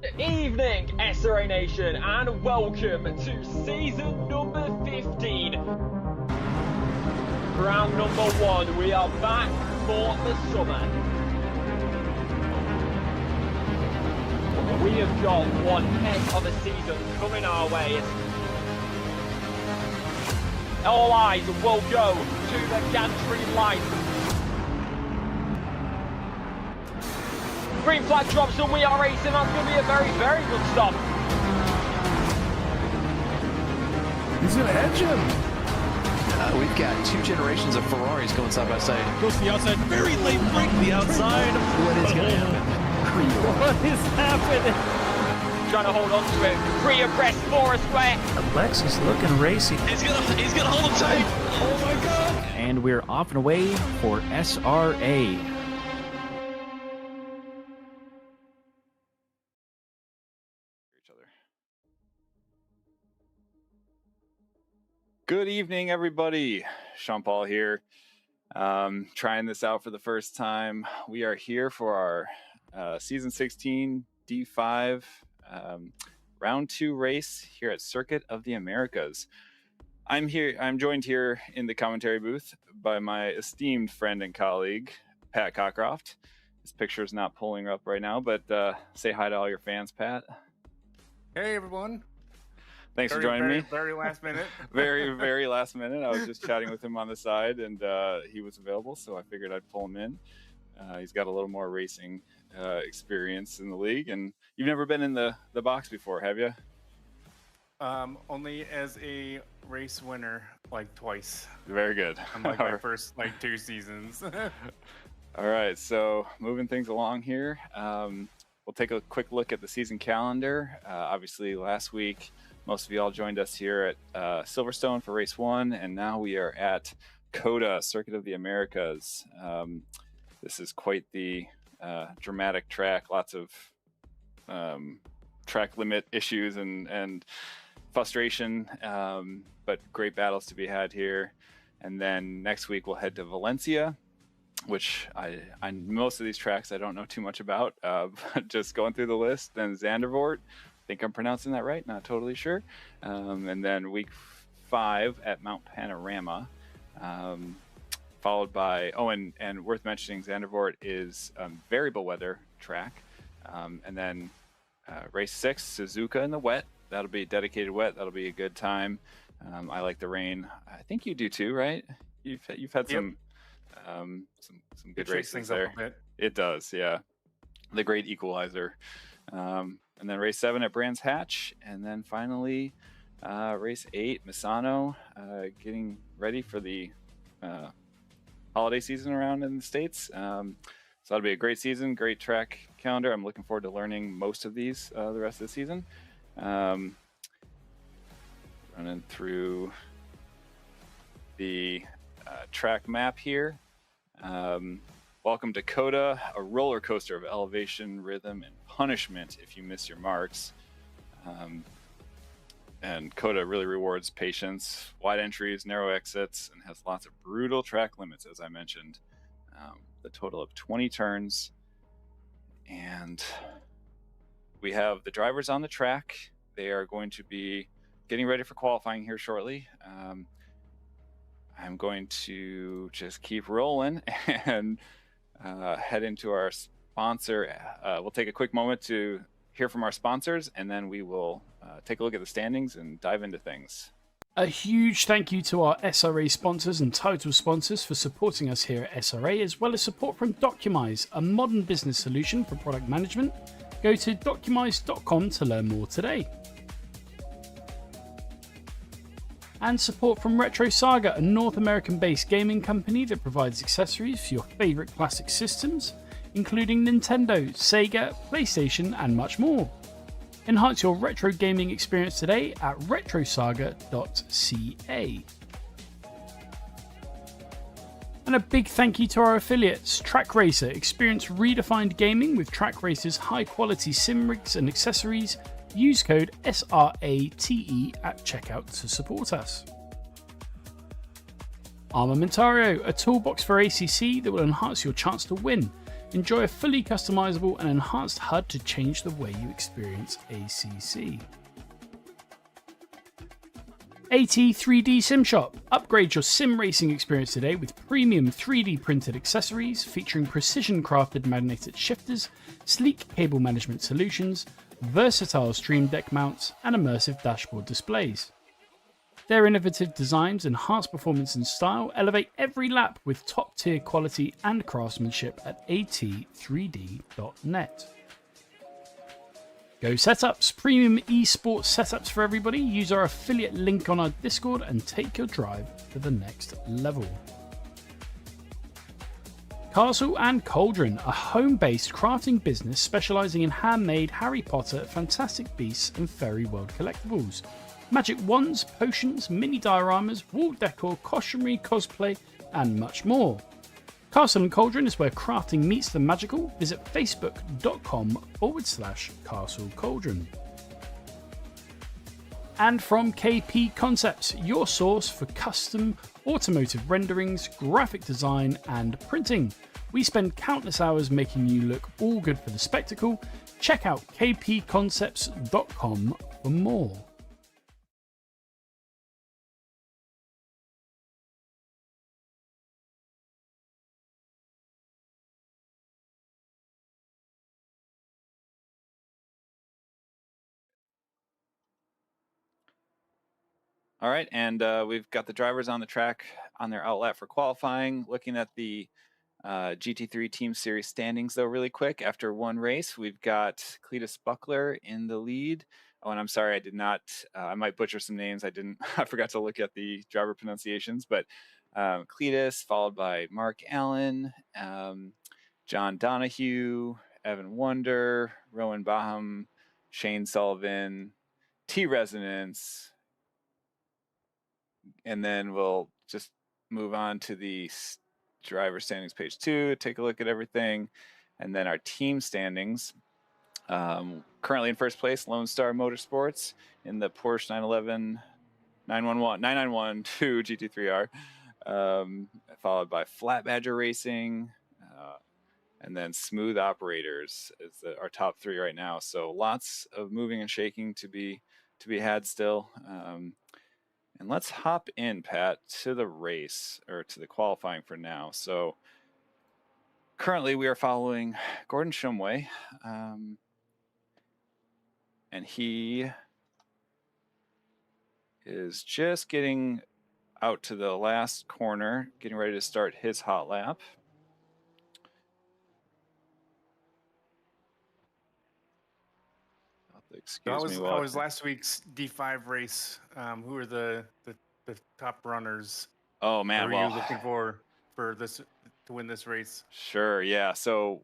Good evening, SRA Nation, and welcome to season number 15. Round number 1, we are back for the summer. We have got one heck of a season coming our way. All eyes will go to the GT3 lights. Green flag drops and we are racing. That's going to be a very, very good stop. He's going to edge him. We've got two generations of Ferraris going side by side. Goes to the outside. Very late break. The outside. What is going to happen? What is happening? Trying to hold on to it. Free abreast for a square. Alexis looking racy. He's gonna hold him tight. Oh my God. And we're off and away for SRA. Good evening, everybody. Sean Paul here. Trying this out for the first time. We are here for our season 16 D5 round 2 race here at Circuit of the Americas. I'm joined here in the commentary booth by my esteemed friend and colleague, Pat Cockcroft. His picture is not pulling up right now, but say hi to all your fans, Pat. Hey, everyone. Thanks for joining me. Very last minute. very, very last minute. I was just chatting with him on the side, and he was available, so I figured I'd pull him in. He's got a little more racing experience in the league, and you've never been in the box before, have you? Only as a race winner, like twice. Very good. I'm like my first 2 seasons. All right, so moving things along here, we'll take a quick look at the season calendar. Obviously, last week, most of you all joined us here at Silverstone for race 1, and now we are at Cota, Circuit of the Americas. This is quite the dramatic track, lots of track limit issues and frustration, but great battles to be had here. And then next week we'll head to Valencia, which I most of these tracks I don't know too much about, but just going through the list. Then Zandvoort, I think I'm pronouncing that right, not totally sure. And then week 5 at Mount Panorama, followed by, and worth mentioning, Zandvoort is variable weather track. And then race 6, Suzuka in the wet. That'll be dedicated wet. That'll be a good time. I like the rain. I think you do too, right? You've had some good races there. It does, yeah. The great equalizer. And then race 7 at Brands Hatch, and then finally race 8, Misano, getting ready for the holiday season around in the States. So that'll be a great season, great track calendar. I'm looking forward to learning most of these the rest of the season. Running through the track map here. Welcome to Cota, a roller coaster of elevation, rhythm, and punishment if you miss your marks. And Cota really rewards patience, wide entries, narrow exits, and has lots of brutal track limits, as I mentioned. The total of 20 turns. And we have the drivers on the track. They are going to be getting ready for qualifying here shortly. I'm going to just keep rolling and head into our sponsor. We'll take a quick moment to hear from our sponsors, and then we will take a look at the standings and dive into things. A huge thank you to our SRA sponsors and title sponsors for supporting us here at SRA, as well as support from Documise, a modern business solution for product management. Go to documise.com to learn more today. And support from Retro Saga, a North American-based gaming company that provides accessories for your favourite classic systems, including Nintendo, Sega, PlayStation, and much more. Enhance your retro gaming experience today at retrosaga.ca. And a big thank you to our affiliates, Track Racer. Experience redefined gaming with Track Racer's high-quality sim rigs and accessories. Use code SRATE at checkout to support us. Armamentario, a toolbox for ACC that will enhance your chance to win. Enjoy a fully customizable and enhanced HUD to change the way you experience ACC. AT3D Sim Shop. Upgrade your sim racing experience today with premium 3D printed accessories featuring precision crafted magnetic shifters, sleek cable management solutions, versatile stream deck mounts, and immersive dashboard displays. Their innovative designs enhance performance and style, elevate every lap with top tier quality and craftsmanship at at3d.net. Go Setups, premium esports setups for everybody. Use our affiliate link on our Discord and take your drive to the next level. Castle and Cauldron, a home-based crafting business specializing in handmade Harry Potter, Fantastic Beasts and Fairy World collectibles. Magic wands, potions, mini dioramas, wall decor, costumery, cosplay and much more. Castle and Cauldron is where crafting meets the magical. Visit facebook.com/Castle Cauldron. And from KP Concepts, your source for custom automotive renderings, graphic design, and printing. We spend countless hours making you look all good for the spectacle. Check out kpconcepts.com for more. All right, and we've got the drivers on the track on their outlet for qualifying. Looking at the GT3 Team Series standings, though, really quick. After one race, we've got Cletus Buckler in the lead. Oh, and I'm sorry, I did not. I might butcher some names. I didn't. I forgot to look at the driver pronunciations. But Cletus, followed by Mark Allen, John Donahue, Evan Wonder, Rowan Baham, Shane Sullivan, T Resonance. And then we'll just move on to the driver standings page 2, take a look at everything. And then our team standings. Currently in first place, Lone Star Motorsports in the Porsche 991 2 GT3R, followed by Flat Badger Racing, and then Smooth Operators is our top 3 right now. So lots of moving and shaking to be had still. And let's hop in, Pat, to the race, or to the qualifying for now. So currently we are following Gordon Shumway, and he is just getting out to the last corner, getting ready to start his hot lap. That was last week's D5 race. Who are the top runners? Oh man, who are you looking for this to win this race? Sure, yeah. So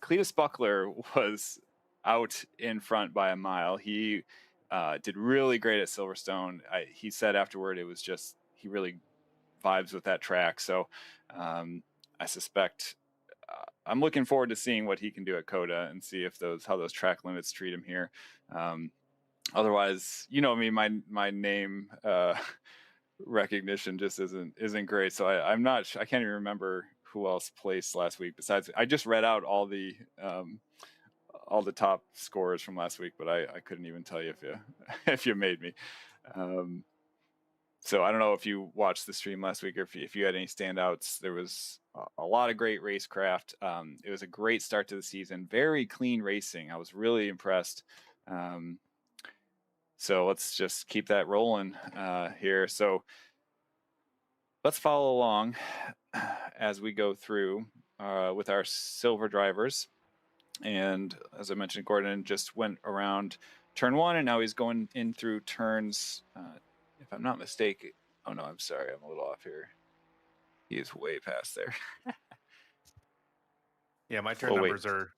Cletus Buckler was out in front by a mile. He did really great at Silverstone. He said afterward it was just he really vibes with that track. So I suspect I'm looking forward to seeing what he can do at Cota and see if how those track limits treat him here. Otherwise, you know me, my name recognition just isn't great. So I can't even remember who else placed last week. Besides, I just read out all the top scores from last week, but I couldn't even tell you if you made me. So I don't know if you watched the stream last week or if you had any standouts. There was a lot of great racecraft. It was a great start to the season. Very clean racing. I was really impressed. So let's just keep that rolling here. So let's follow along as we go through with our silver drivers. And as I mentioned, Gordon just went around turn 1, and now he's going in through turns. If I'm not mistaken, oh no, I'm sorry, I'm a little off here. He is way past there. Yeah, my turn numbers they're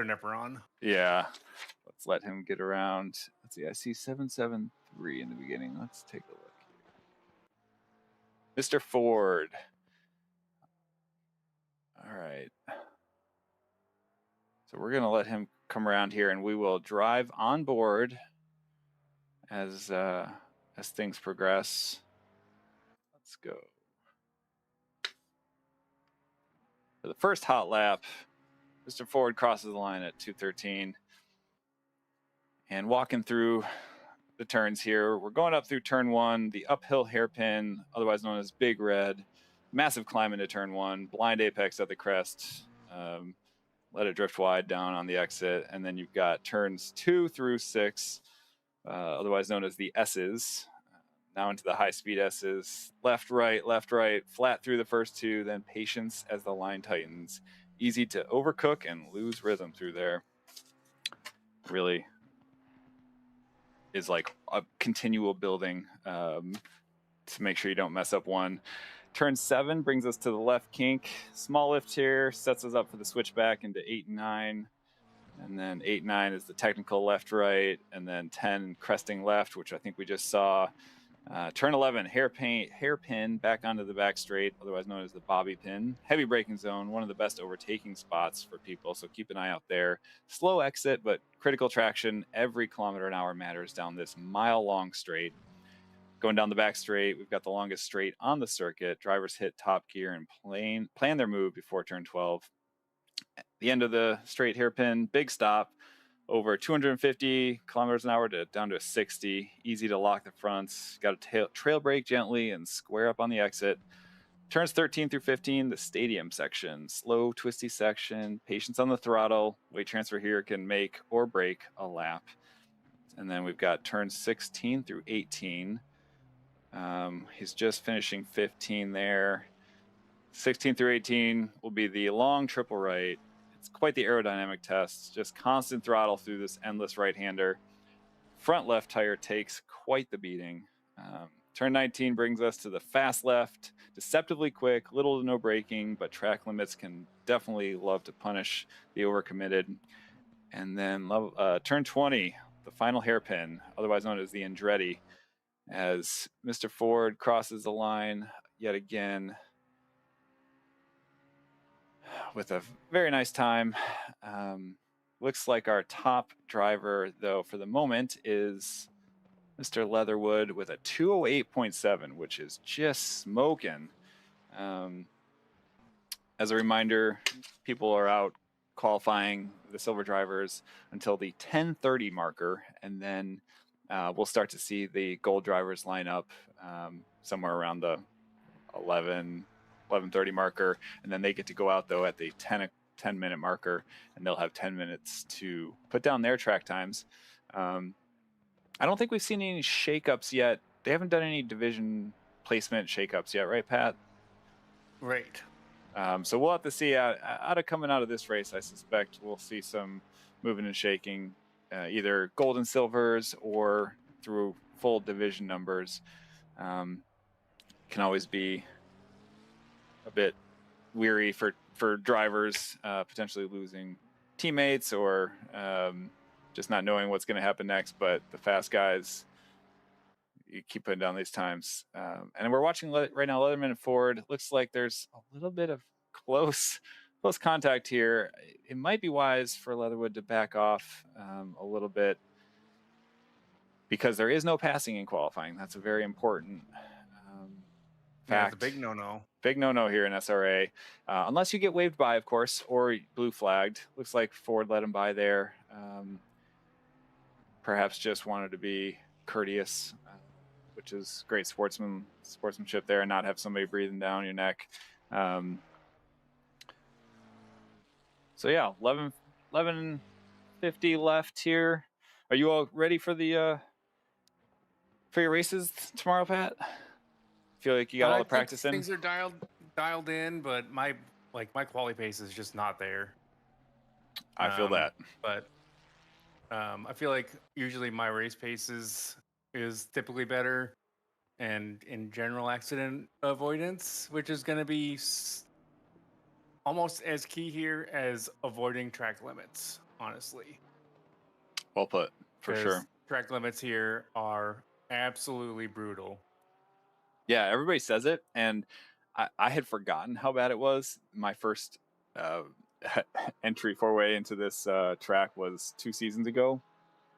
never on. Yeah, let's let him get around. Let's see, I see 773 in the beginning. Let's take a look here. Mr. Ford. All right. So we're going to let him come around here, and we will drive on board as things progress. Let's go. For the first hot lap, Mr. Ford crosses the line at 213. And walking through the turns here, we're going up through turn 1, the uphill hairpin, otherwise known as Big Red. Massive climb into turn 1, blind apex at the crest. Let it drift wide down on the exit. And then you've got turns 2 through 6, otherwise known as the S's. Now into the high-speed S's. Left, right, flat through the first 2, then patience as the line tightens. Easy to overcook and lose rhythm through there. Really is like a continual building to make sure you don't mess up one. Turn 7 brings us to the left kink. Small lift here, sets us up for the switchback into 8 and 9. And then 8 and 9 is the technical left-right, and then 10 cresting left, which I think we just saw. Turn 11, hairpin back onto the back straight, otherwise known as the bobby pin. Heavy braking zone, one of the best overtaking spots for people, so keep an eye out there. Slow exit, but critical traction. Every kilometer an hour matters down this mile-long straight. Going down the back straight, we've got the longest straight on the circuit. Drivers hit top gear and plan their move before turn 12. At the end of the straight hairpin, big stop. Over 250 kilometers an hour down to a 60. Easy to lock the fronts. Got to trail brake gently and square up on the exit. Turns 13 through 15, the stadium section. Slow, twisty section. Patience on the throttle. Weight transfer here can make or break a lap. And then we've got turns 16 through 18. He's just finishing 15 there. 16 through 18 will be the long triple right. It's quite the aerodynamic test. Just constant throttle through this endless right-hander. Front left tire takes quite the beating. Turn 19 brings us to the fast left. Deceptively quick, little to no braking, but track limits can definitely love to punish the overcommitted. And then turn 20, the final hairpin, otherwise known as the Andretti, as Mr. Ford crosses the line yet again with a very nice time. Looks like our top driver, though, for the moment is Mr. Leatherwood with a 208.7, which is just smoking. As a reminder, people are out qualifying the silver drivers until the 10:30 marker, and then we'll start to see the gold drivers line up somewhere around the 11:30 marker, and then they get to go out though at the 10-minute marker, and they'll have 10 minutes to put down their track times. I don't think we've seen any shakeups yet. They haven't done any division placement shakeups yet, right, Pat? Right. So we'll have to see coming out of this race. I suspect we'll see some moving and shaking, either gold and silvers or through full division numbers. Can always be a bit weary for drivers, potentially losing teammates or just not knowing what's going to happen next. But the fast guys, you keep putting down these times. And we're watching right now, Leatherman and Ford. Looks like there's a little bit of close contact here. It might be wise for Leatherwood to back off a little bit, because there is no passing in qualifying. That's a very important fact. It's a big no-no. Big no-no here in SRA, unless you get waved by, of course, or blue flagged. Looks like Ford let him by there. Perhaps just wanted to be courteous, which is great sportsmanship there, and not have somebody breathing down your neck. So yeah, 11:50 left here. Are you all ready for the for your races tomorrow, Pat? Feel like you got all the practice in? Things are dialed in, but my quality pace is just not there. I feel that. But I feel like usually my race pace is typically better, and in general accident avoidance, which is going to be almost as key here as avoiding track limits, honestly. Well put, for sure. Track limits here are absolutely brutal. Yeah, everybody says it, and I had forgotten how bad it was. My first entry four-way into this track was 2 seasons ago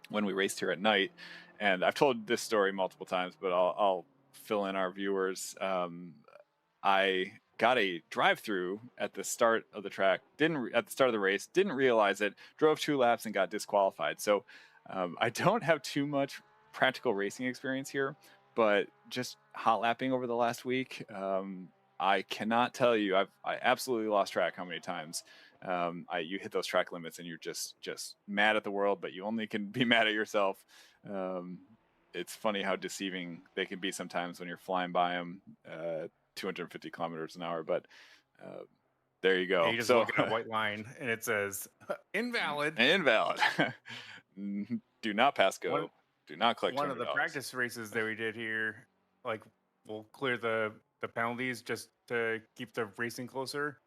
when we raced here at night. And I've told this story multiple times, but I'll fill in our viewers. I got a drive-through at the start of the track, at the start of the race, didn't realize it, drove 2 laps and got disqualified. So I don't have too much practical racing experience here, but just hot lapping over the last week, I cannot tell you, I absolutely lost track how many times you hit those track limits and you're just mad at the world, but you only can be mad at yourself. It's funny how deceiving they can be sometimes when you're flying by them 250 kilometers an hour, but there you go. You just so look at a white line and it says invalid. Invalid. Do not pass go. Do not collect One of the $200. practice races that we did here, like, we'll clear the penalties just to keep the racing closer.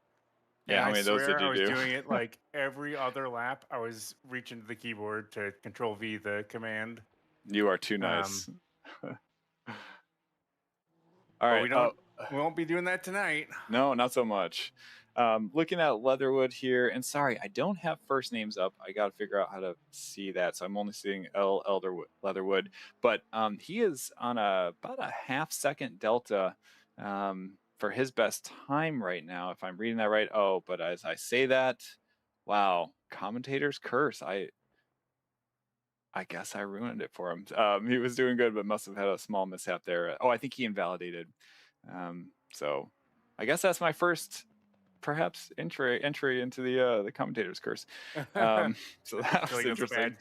Yeah, how And many I of those swear did you I was do? doing it like every other lap. I was reaching to the keyboard to Control V the command. You are too nice. All But right. we won't be doing that tonight. No, not so much. Looking at Leatherwood here, and sorry, I don't have first names up. I got to figure out how to see that, so I'm only seeing Leatherwood. But he is on about a half-second delta for his best time right now, if I'm reading that right. Oh, but as I say that, wow, commentator's curse. I guess I ruined it for him. He was doing good, but must have had a small mishap there. Oh, I think he invalidated. So I guess that's my first, perhaps, entry into the commentator's curse. So that was interesting.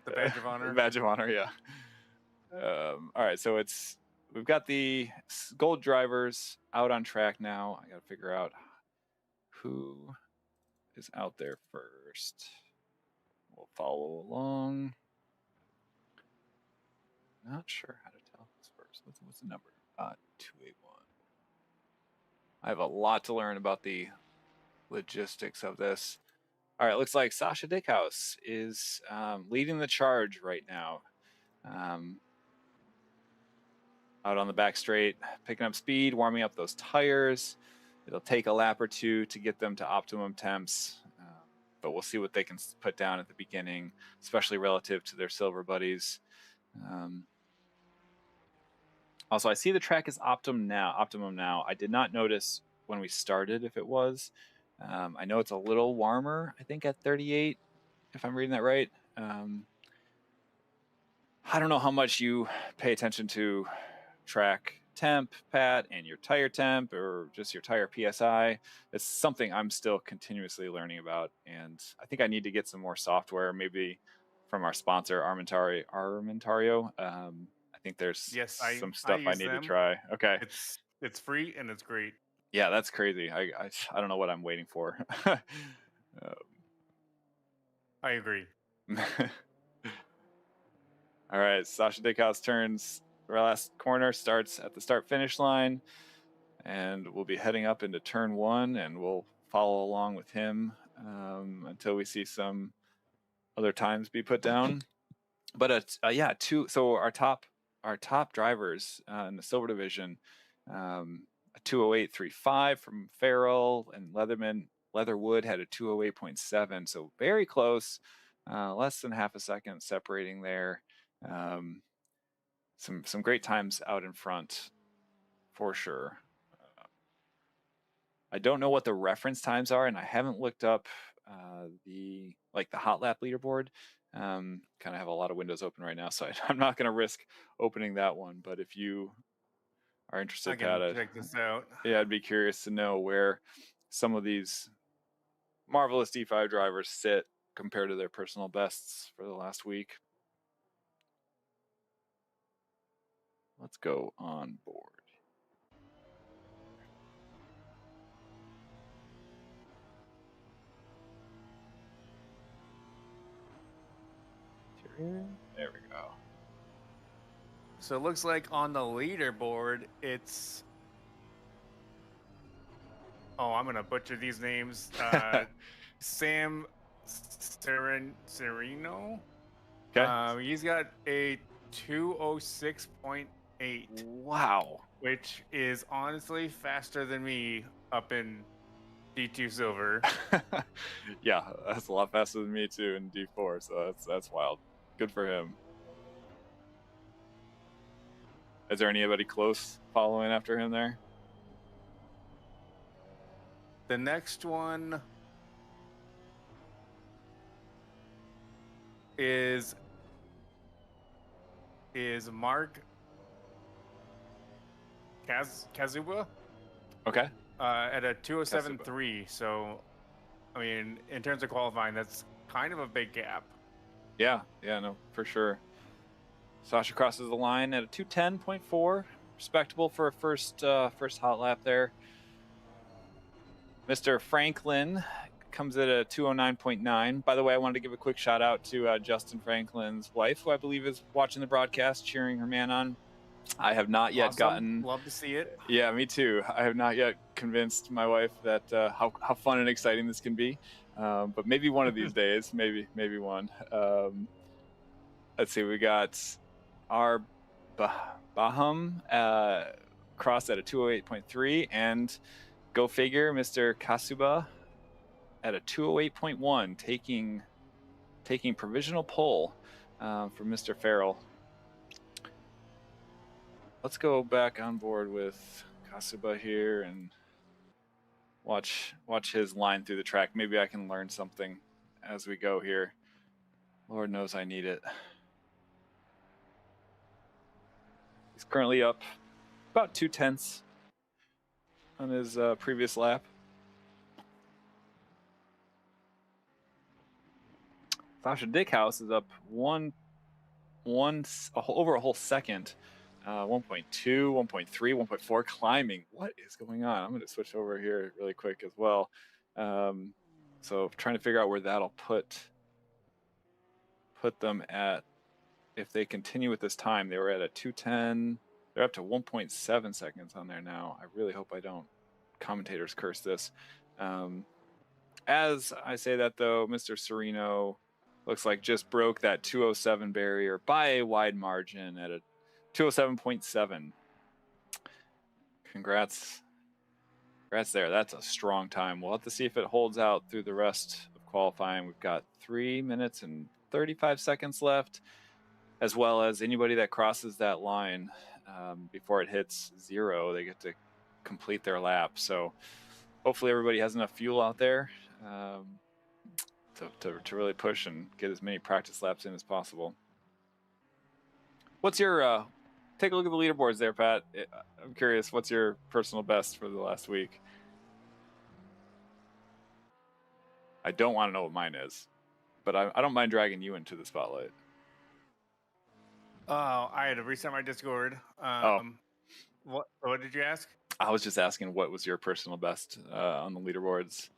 The badge of honor. The badge of honor, yeah. All right, so we've got the gold drivers out on track now. I got to figure out who is out there first. We'll follow along. Not sure how to tell this first. What's the number? 281. I have a lot to learn about the logistics of this. All right, looks like Sasha Dickhouse is leading the charge right now. Out on the back straight, picking up speed, warming up those tires. It'll take a lap or two to get them to optimum temps, but we'll see what they can put down at the beginning, especially relative to their silver buddies. Also, I see the track is optimum now. I did not notice when we started if it was. I know it's a little warmer, I think at 38, if I'm reading that right. I don't know how much you pay attention to track temp, Pat, and your tire temp, or just your tire PSI. It's something I'm still continuously learning about, and I think I need to get some more software, maybe from our sponsor, Armentario. I think there's some stuff I need to try. Okay. It's free and it's great. Yeah, that's crazy. I don't know what I'm waiting for. I agree. All right, Sasha Dickhouse turns the last corner, starts at the start-finish line, and we'll be heading up into turn 1, and we'll follow along with him until we see some other times be put down. But so our top drivers in the silver division, a 208.35 from Farrell, and Leatherwood had a 208.7, so very close, less than half a second separating there. Some great times out in front for sure. I don't know what the reference times are, and I haven't looked up the hot lap leaderboard. Kind of have a lot of windows open right now, so I'm not going to risk opening that one. But if you are interested, Pat, check this out. Yeah, I'd be curious to know where some of these marvelous D5 drivers sit compared to their personal bests for the last week. Let's go on board. There we go. So it looks like on the leaderboard, it's... Oh, I'm going to butcher these names. Sam Sereno. Okay. He's got a 206.8. Wow. Which is honestly faster than me up in D2 Silver. Yeah, that's a lot faster than me too in D4, so that's wild. Good for him. Is there anybody close following after him there? The next one is Mark Kazuba Okay. at a 207.3. So, I mean, in terms of qualifying, that's kind of a big gap. Yeah, no, for sure. Sasha crosses the line at a 210.4, respectable for a first hot lap there. Mr. Franklin comes at a 209.9. By the way, I wanted to give a quick shout out to Justin Franklin's wife, who I believe is watching the broadcast, cheering her man on. I have not yet gotten. Love to see it. Yeah, me too. I have not yet convinced my wife that how fun and exciting this can be. But maybe one of these days, maybe one. Let's see, we got our Baham crossed at a 208.3, and go figure, Mr. Kasuba at a 208.1, taking provisional pole from Mr. Farrell. Let's go back on board with Kasuba here and watch his line through the track. Maybe I can learn something as we go here. Lord knows I need it. He's currently up about 2/10 on his previous lap. Sasha Dickhouse is up over a whole second. 1.2, 1.3, 1.4, climbing. What is going on? I'm going to switch over here really quick as well. So trying to figure out where that'll put them at. If they continue with this time, they were at a 2:10. They're up to 1.7 seconds on there now. I really hope I don't commentators curse this. As I say that, though, Mr. Sereno looks like just broke that 207 barrier by a wide margin at a 207.7. Congrats there. That's a strong time. We'll have to see if it holds out through the rest of qualifying. We've got 3 minutes and 35 seconds left, as well as anybody that crosses that line before it hits 0, they get to complete their lap. So hopefully everybody has enough fuel out there to really push and get as many practice laps in as possible. What's your take a look at the leaderboards there, Pat? I'm curious, what's your personal best for the last week? I don't want to know what mine is, but I don't mind dragging you into the spotlight. Oh, I had to reset my Discord. What did you ask? I was just asking what was your personal best on the leaderboards.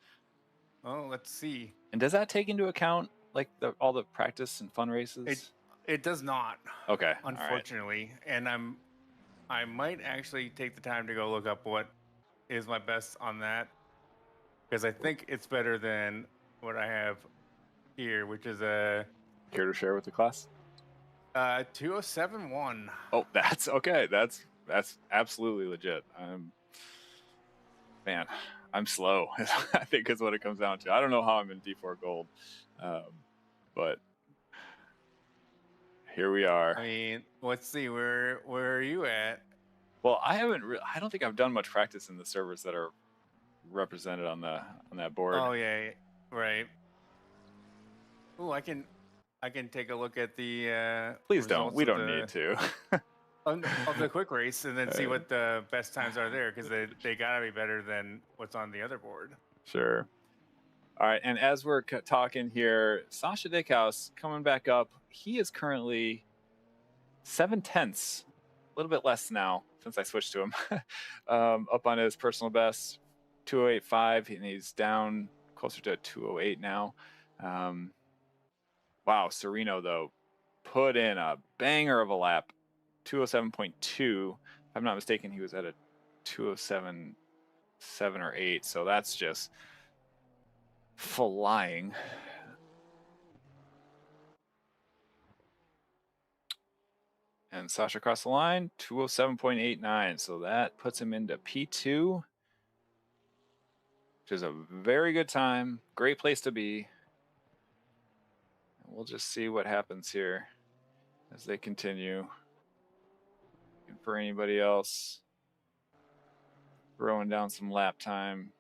Oh, let's see. And does that take into account like all the practice and fun races? It does not. Okay. Unfortunately, and I might actually take the time to go look up what is my best on that, because I think it's better than what I have here, which is a care to share with the class. 207.1. Oh, that's okay. That's absolutely legit. I'm slow. I think is what it comes down to. I don't know how I'm in D4 Gold, but here we are. I mean, let's see. Where are you at? Well, I don't think I've done much practice in the servers that are represented on that board. Oh yeah, right. Oh, I can take a look at the. Please don't. We don't need to. of the quick race, and then see what the best times are there, because they gotta be better than what's on the other board. Sure. All right, and as we're talking here, Sasha Dickhouse coming back up. He is currently 7/10, a little bit less now since I switched to him. Up on his personal best, 208.5, and he's down closer to 208 now. Wow, Sereno though put in a banger of a lap, 207.2. If I'm not mistaken, he was at a 207.7 or 8. So that's just flying. And Sasha across the line, 207.89. So that puts him into P2, which is a very good time. Great place to be. And we'll just see what happens here as they continue. And for anybody else, throwing down some lap time.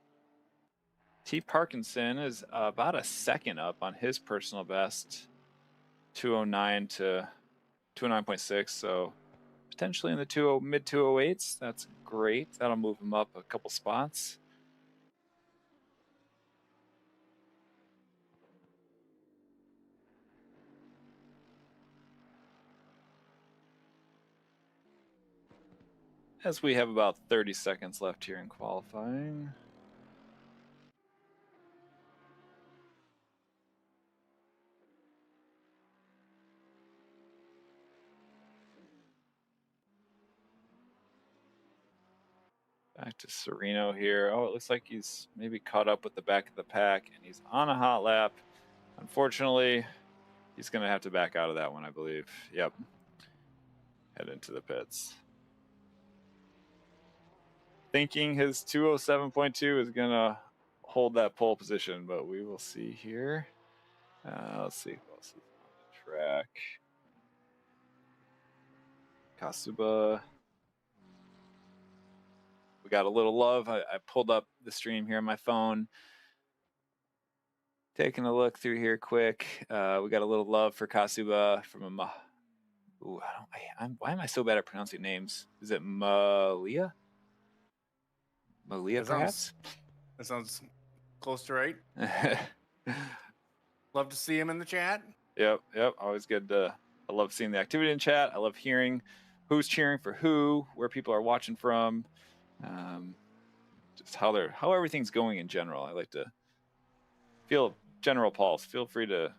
T. Parkinson is about a second up on his personal best, 209 to 209.6. So potentially in the mid 208s. That's great. That'll move him up a couple spots. As we have about 30 seconds left here in qualifying. Back to Sereno here. Oh, it looks like he's maybe caught up with the back of the pack, and he's on a hot lap. Unfortunately, he's going to have to back out of that one, I believe. Yep. Head into the pits. Thinking his 207.2 is going to hold that pole position, but we will see here. Let's see who else is on the track. Kasuba. We got a little love. I pulled up the stream here on my phone. Taking a look through here quick. We got a little love for Kasuba from a... Ooh, why am I so bad at pronouncing names? Is it Malia? Malia, perhaps? That sounds close to right. Love to see him in the chat. Yep. Always good to... I love seeing the activity in chat. I love hearing who's cheering for who, where people are watching from, just how everything's going in general. I like to feel general pulse. Feel free to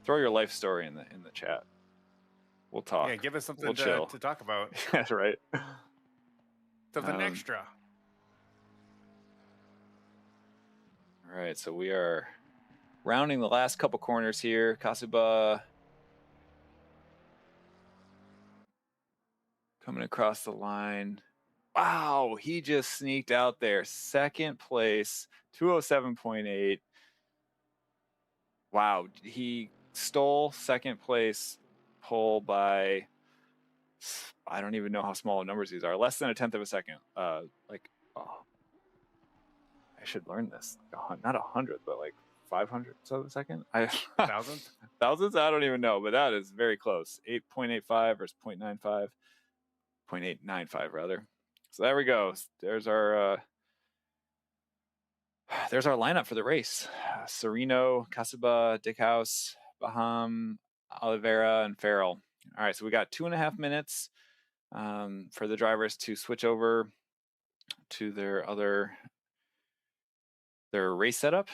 throw your life story in the chat. We'll talk. Yeah, give us something we'll to talk about. That's right. Something extra. All right, so we are rounding the last couple corners here. Kasuba coming across the line. Wow, he just sneaked out there. Second place, 207.8. Wow, he stole second place pole by, I don't even know how small numbers these are. Less than a tenth of a second. I should learn this. Not 100, but like 500 of a second. Thousands? Thousands? I don't even know, but that is very close. 8.85 versus 0.95. 0.895 rather. So there we go. There's our lineup for the race. Sereno, Kasuba, Dickhouse, Baham, Oliveira, and Farrell. All right, so we got 2.5 minutes for the drivers to switch over to their race setup.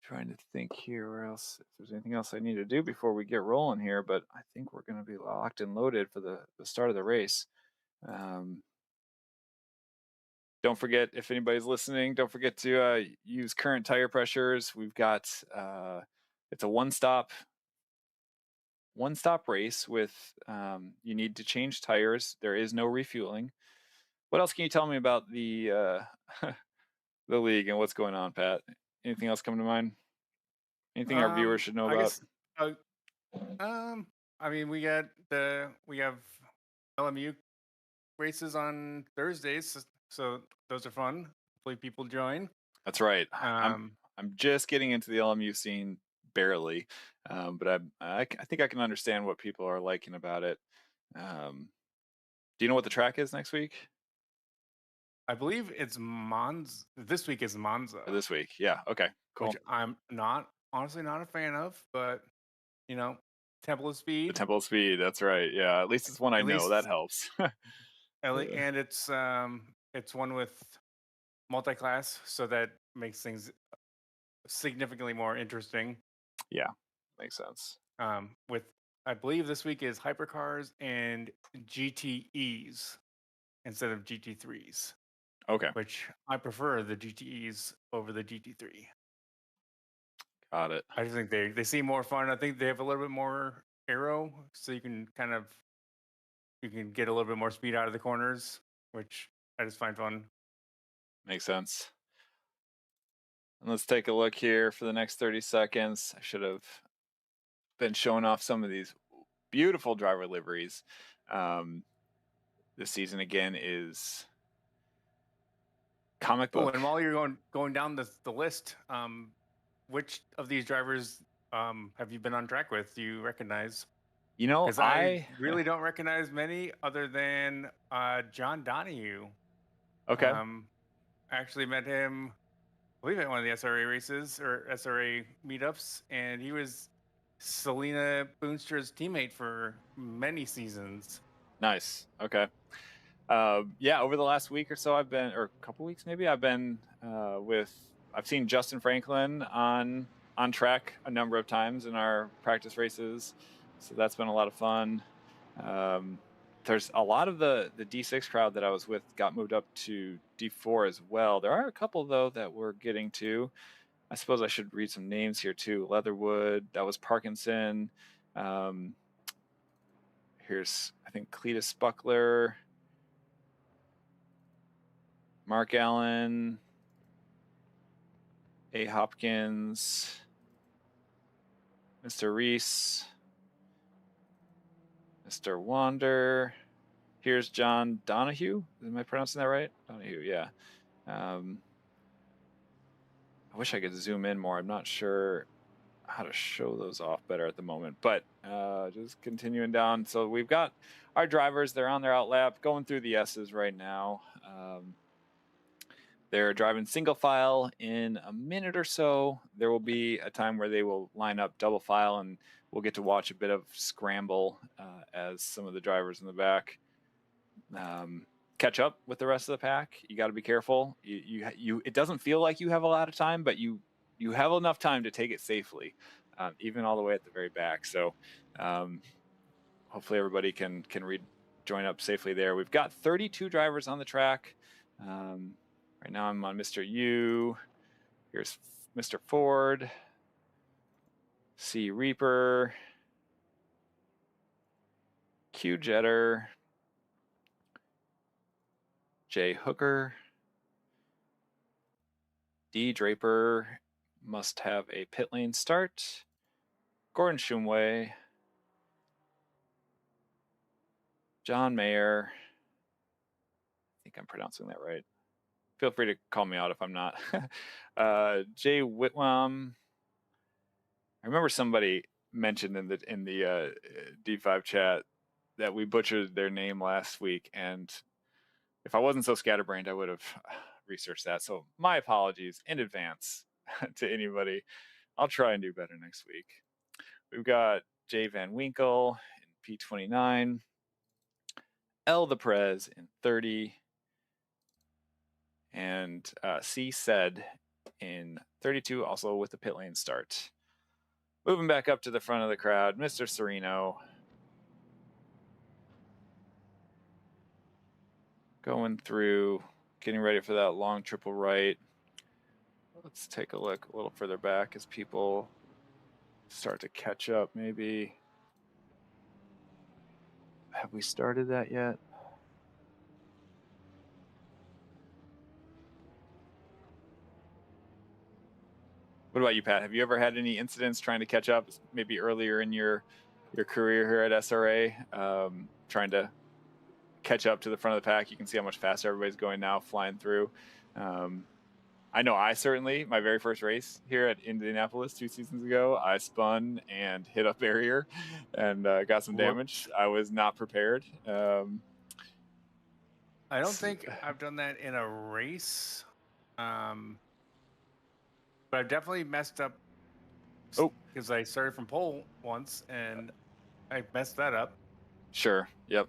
Trying to think here where else, if there's anything else I need to do before we get rolling here, but I think we're going to be locked and loaded for the start of the race. Don't forget, if anybody's listening, don't forget to use current tire pressures. We've got it's a one-stop race with you need to change tires. There is no refueling. What else can you tell me about the the league and what's going on, Pat? Anything else come to mind? Anything our viewers should know about? I mean, we have LMU races on Thursdays, so those are fun. Hopefully, people join. That's right. I'm just getting into the LMU scene barely, but I think I can understand what people are liking about it. Do you know what the track is next week? I believe it's Monza. This week is Monza. This week, yeah. Okay, cool. Which I'm honestly not a fan of, but Temple of Speed. The Temple of Speed. That's right. Yeah, at least it's one I know. That helps. And it's one with multi-class, so that makes things significantly more interesting. Yeah, makes sense. With I believe this week is hypercars and GTEs instead of GT3s. Okay. Which I prefer the GTEs over the GT3. Got it. I just think they seem more fun. I think they have a little bit more aero, so you can get a little bit more speed out of the corners, which I just find fun. Makes sense. And let's take a look here for the next 30 seconds. I should have been showing off some of these beautiful driver liveries. This season again is Comic Oh, book. and while you're going down the list, which of these drivers have you been on track with? Do you recognize? You know, Because I really don't recognize many other than John Donahue. Okay. I actually met him, I believe, at one of the SRA races or SRA meetups, and he was Selena Boonster's teammate for many seasons. Nice. Okay. Yeah, over the last week or so, or a couple weeks maybe, I've seen Justin Franklin on track a number of times in our practice races, so that's been a lot of fun. There's a lot of the D6 crowd that I was with got moved up to D4 as well. There are a couple though that we're getting to. I suppose I should read some names here too. Leatherwood, that was Parkinson. Here's, I think, Cletus Buckler, Mark Allen, A. Hopkins, Mr. Reese, Mr. Wander. Here's John Donahue. Am I pronouncing that right? Donahue, yeah. I wish I could zoom in more. I'm not sure how to show those off better at the moment, but just continuing down. So we've got our drivers. They're on their outlap, going through the S's right now. They're driving single file. In a minute or so, there will be a time where they will line up double file, and we'll get to watch a bit of scramble as some of the drivers in the back catch up with the rest of the pack. You got to be careful. It doesn't feel like you have a lot of time, but you have enough time to take it safely, even all the way at the very back. So hopefully everybody can join up safely there. We've got 32 drivers on the track. Right now I'm on Mr. U. Here's Mr. Ford, C. Reaper, Q. Jetter, J. Hooker, D. Draper must have a pit lane start, Gordon Shumway, John Mayer, I think I'm pronouncing that right. Feel free to call me out if I'm not. Jay Whitwam. I remember somebody mentioned in the D5 chat that we butchered their name last week, and if I wasn't so scatterbrained, I would have researched that. So my apologies in advance to anybody. I'll try and do better next week. We've got Jay Van Winkle in P29, L the Prez in 30. And C said in 32, also with the pit lane start. Moving back up to the front of the crowd, Mr. Sereno. Going through, getting ready for that long triple right. Let's take a look a little further back as people start to catch up, maybe. Have we started that yet? What about you, Pat? Have you ever had any incidents trying to catch up, maybe earlier in your career here at SRA, trying to catch up to the front of the pack? You can see how much faster everybody's going now, flying through. I know I certainly, my very first race here at Indianapolis 2 seasons ago, I spun and hit a barrier and got some damage. I was not prepared. I don't think I've done that in a race. But I've definitely messed up. Because I started from pole once and I messed that up. Sure. Yep.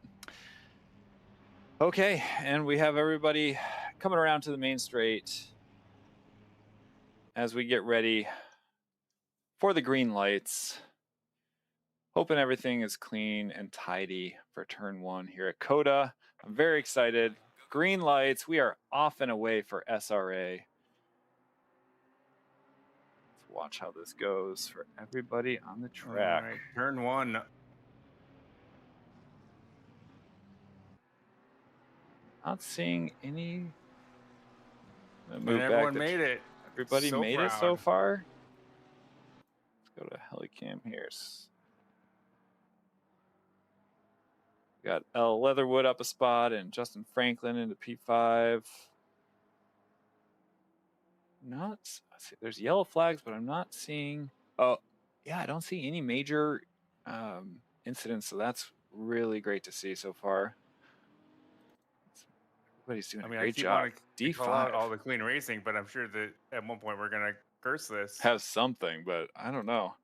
Okay, and we have everybody coming around to the main straight as we get ready for the green lights. Hoping everything is clean and tidy for turn 1 here at Cota. I'm very excited. Green lights. We are off and away for SRA. Watch how this goes for everybody on the track. All right, turn 1. Not seeing any. Everyone made it. Everybody So made proud. it so far. Let's go to Helicam here. Got L Leatherwood up a spot and Justin Franklin into P5. not. Let's see, there's yellow flags, but I'm not seeing. Oh, yeah, I don't see any major incidents. So that's really great to see so far. Everybody's doing I a mean, I great keep job. wanting to D5 call out all the clean racing, but I'm sure that at one point we're gonna curse this. has something, but I don't know.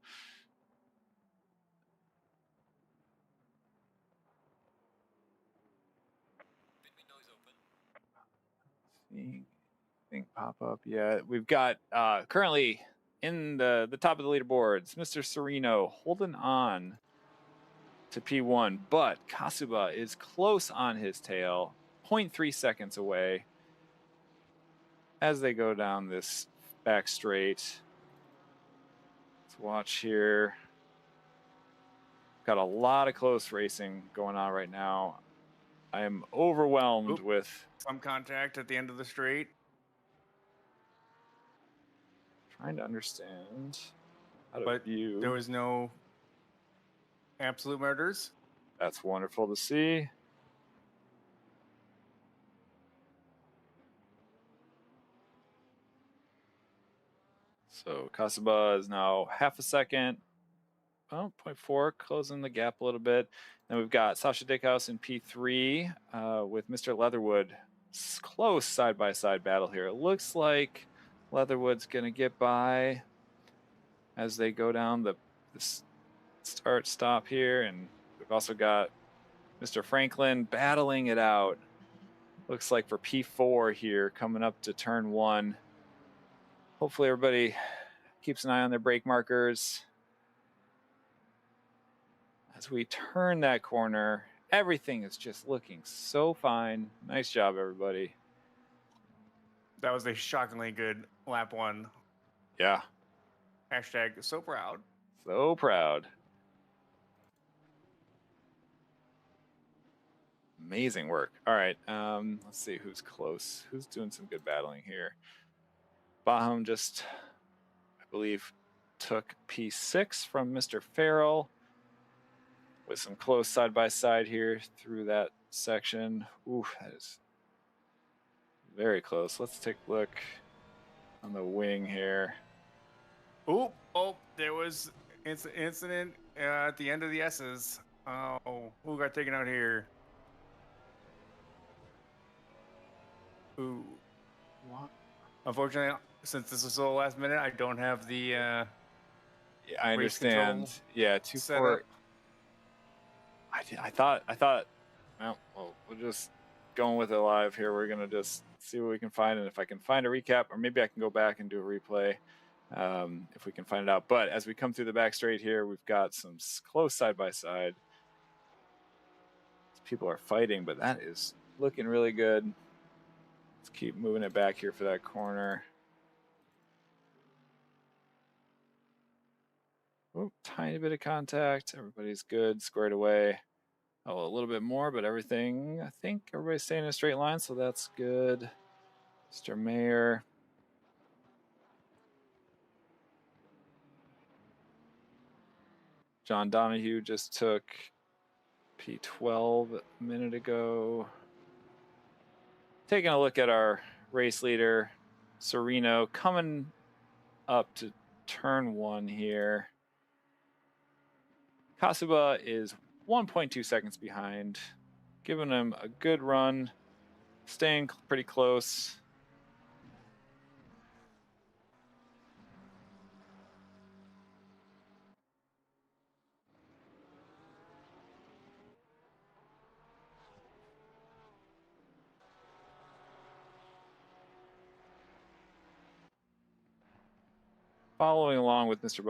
See anything pop up yet? We've got currently in the top of the leaderboards, Mr. Sereno holding on to P1, but Kasuba is close on his tail, 0.3 seconds away as they go down this back straight. Let's watch here. Got a lot of close racing going on right now. I am overwhelmed with some contact at the end of the straight. trying to understand how to But view. there was no absolute murders. That's wonderful to see. So Kasuba is now half a second. Oh, 0.4, closing the gap a little bit. Then we've got Sasha Dickhouse in P3 with Mr. Leatherwood. Close side-by-side battle here. It looks like Leatherwood's going to get by as they go down the start-stop here. And we've also got Mr. Franklin battling it out. Looks like for P4 here, coming up to turn 1. Hopefully everybody keeps an eye on their brake markers. As we turn that corner, everything is just looking so fine. Nice job, everybody. That was a shockingly good lap 1. Yeah. Hashtag so proud. So proud. Amazing work. All right. Let's see who's close. Who's doing some good battling here? Baham just, I believe, took P6 from Mr. Farrell with some close side-by-side here through that section. Ooh, that is very close. Let's take a look on the wing here. Oh, there was incident at the end of the S's. Oh, who got taken out here? Ooh. What? Unfortunately, since this was so last minute, I don't have the Yeah, I race understand. control Yeah, 2-4. I thought well, we're just going with it live here. We're gonna just see what we can find, and if I can find a recap, or maybe I can go back and do a replay if we can find it out. But as we come through the back straight here, we've got some close side by side. People are fighting, but that is looking really good. Let's keep moving it back here for that corner. Oh, tiny bit of contact. Everybody's good, squared away. Oh, a little bit more, but everything, I think everybody's staying in a straight line, so that's good. Mr. Mayor. John Donahue just took P12 a minute ago. Taking a look at our race leader, Sereno, coming up to turn 1 here. Kasuba is 1.2 seconds behind, giving him a good run, staying pretty close. Following along with Mr.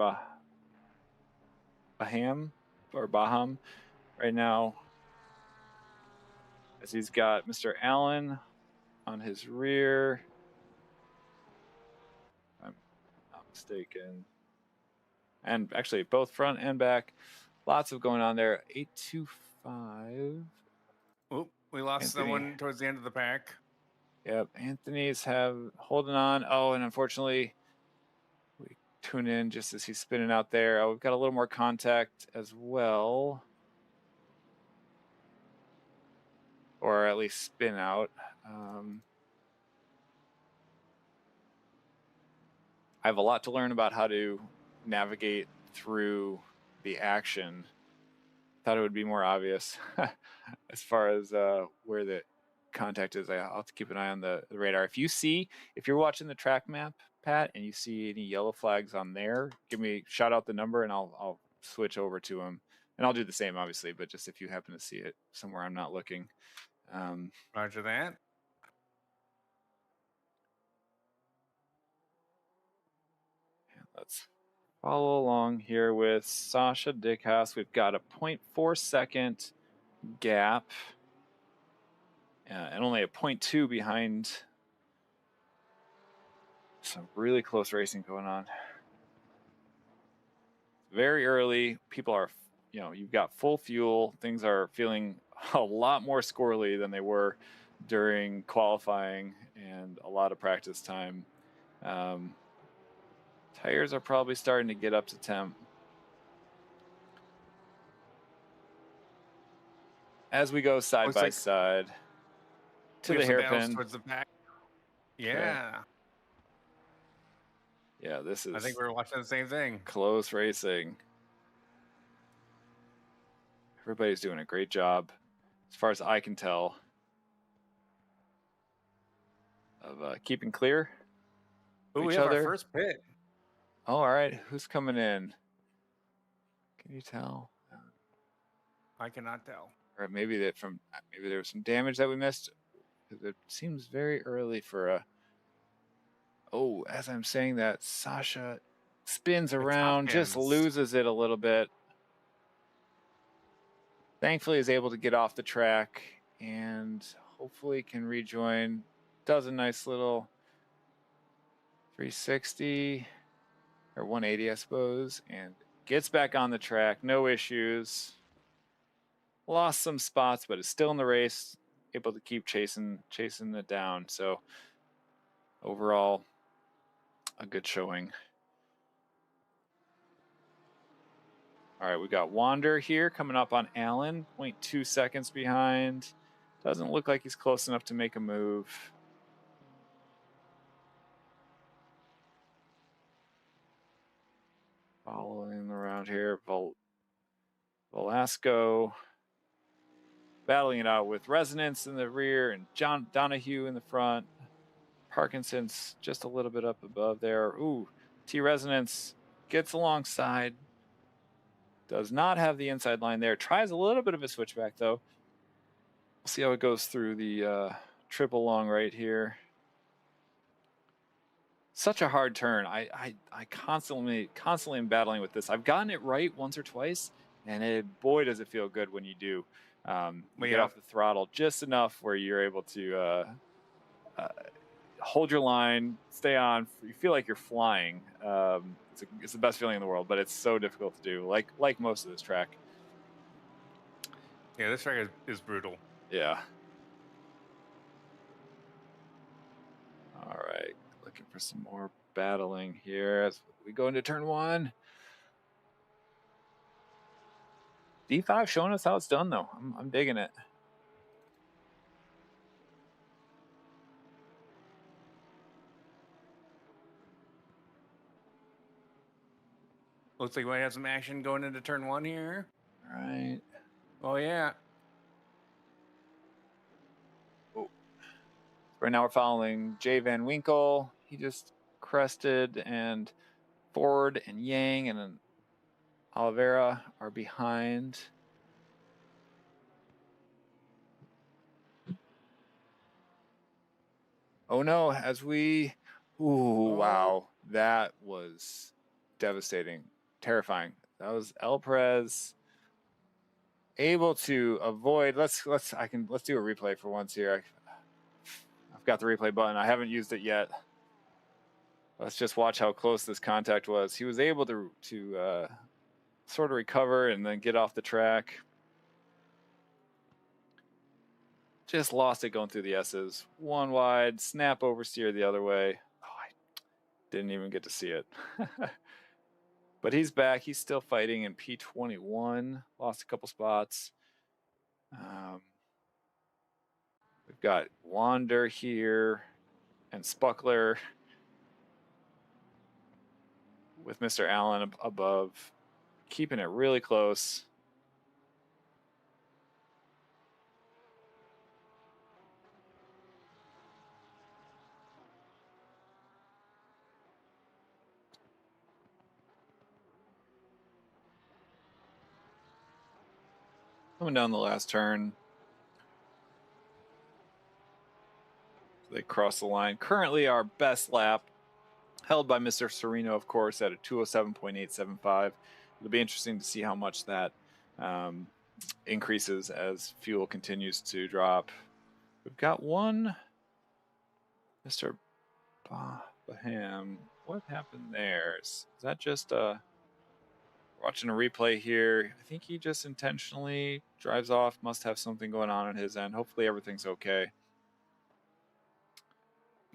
Baham right now, as he's got Mr. Allen on his rear. If I'm not mistaken. And actually both front and back. Lots of going on there. 825. Oh, we lost Anthony. someone towards the end of the pack. Yep, Anthony's holding on. Oh, and unfortunately, we tune in just as he's spinning out there. Oh, we've got a little more contact as well. Or at least spin out. I have a lot to learn about how to navigate through the action. Thought it would be more obvious as far as where the contact is. I'll have to keep an eye on the radar. If you're watching the track map, Pat, and you see any yellow flags on there, shout out the number and I'll switch over to them. And I'll do the same, obviously, but just if you happen to see it somewhere I'm not looking. Roger that. Let's follow along here with Sasha Dickhouse. We've got a 0.4 second gap and only a 0.2 behind. Some really close racing going on. Very early. People are, you've got full fuel. Things are feeling a lot more squirrely than they were during qualifying and a lot of practice time. Tires are probably starting to get up to temp. As we go side by side to the hairpin. Towards the back. Yeah. Okay. Yeah, this is. I think we're watching the same thing. Close racing. Everybody's doing a great job, as far as I can tell, of keeping clear. Ooh, we have our first pit. Oh, all right. Who's coming in? Can you tell? I cannot tell. Or maybe there was some damage that we missed. It seems very early for a. Oh, as I'm saying that, Sasha spins around, just loses it a little bit. Thankfully, is able to get off the track and hopefully can rejoin. Does a nice little 360 or 180, I suppose, and gets back on the track. No issues. Lost some spots, but is still in the race. Able to keep chasing it down. So overall, a good showing. All right, we got Wander here coming up on Allen, 0.2 seconds behind. Doesn't look like he's close enough to make a move. Following around here, Velasco battling it out with Resonance in the rear and John Donahue in the front. Parkinson's just a little bit up above there. Ooh, T-Resonance gets alongside. Does not have the inside line there. Tries a little bit of a switchback, though. We'll see how it goes through the triple long right here. Such a hard turn. I constantly am battling with this. I've gotten it right once or twice, and boy, does it feel good when you do. You get off the throttle just enough where you're able to hold your line, stay on. You feel like you're flying. It's the best feeling in the world, but it's so difficult to do, like most of this track. Yeah, this track is brutal. Yeah. All right, looking for some more battling here as we go into turn one. D5 showing us how it's done, though. I'm digging it. Looks like we might have some action going into turn one here. All right. Oh, yeah. Oh. Right now we're following Jay Van Winkle. He just crested, and Ford and Yang and Oliveira are behind. Oh no, wow, that was devastating, terrifying. That was El Perez able to avoid. Let's do a replay for once here. I've got the replay button. I haven't used it yet. Let's just watch how close this contact was. He was able to sort of recover and then get off the track. Just lost it going through the S's. One wide, snap oversteer the other way. Oh, I didn't even get to see it. But he's back. He's still fighting in P21. Lost a couple spots. We've got Wander here and Spuckler. with Mr. Allen above, keeping it really close. Coming down the last turn. They cross the line. Currently our best lap, held by Mr. Sereno, of course, at a 207.875. It'll be interesting to see how much that increases as fuel continues to drop. We've got one Mr. Baham. What happened there? Is that just watching a replay here? I think he just intentionally drives off. Must have something going on his end. Hopefully everything's okay.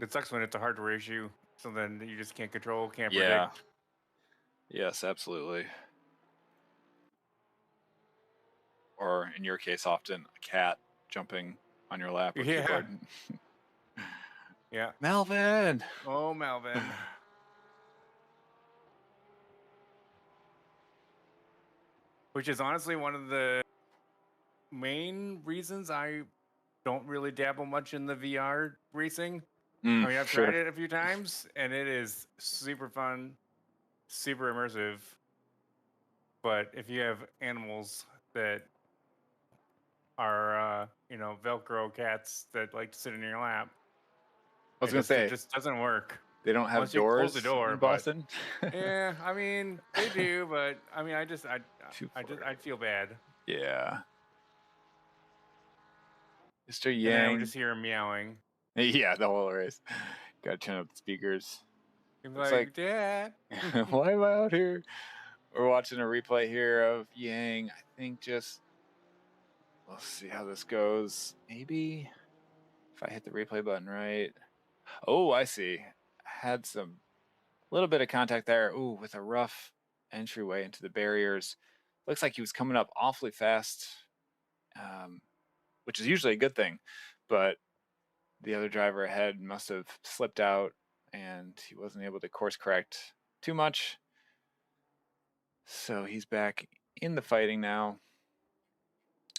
It sucks when it's a hard race you, so then you just can't control, can't Yeah. predict. Yes, absolutely. Or in your case, often a cat jumping on your lap or keyboard. Yeah. Melvin! Oh, Melvin. Which is honestly one of the main reasons I don't really dabble much in the VR racing. I mean, I've tried it a few times, and it is super fun, super immersive. But if you have animals that are, Velcro cats that like to sit in your lap, I was going to say, it just doesn't work. They don't have Once you doors close the door, in Boston? Yeah, I mean, they do, but I mean, I'd feel bad. Yeah. Mr. And Yang. I would just hear him meowing. Yeah, the whole race. Gotta turn up the speakers. He's It's like, Dad. Why am I out here? We're watching a replay here of Yang. I think we'll see how this goes. Maybe if I hit the replay button right. Oh, I see. Had a little bit of contact there. Ooh, with a rough entryway into the barriers. Looks like he was coming up awfully fast, which is usually a good thing. But the other driver ahead must have slipped out, and he wasn't able to course correct too much. So he's back in the fighting now.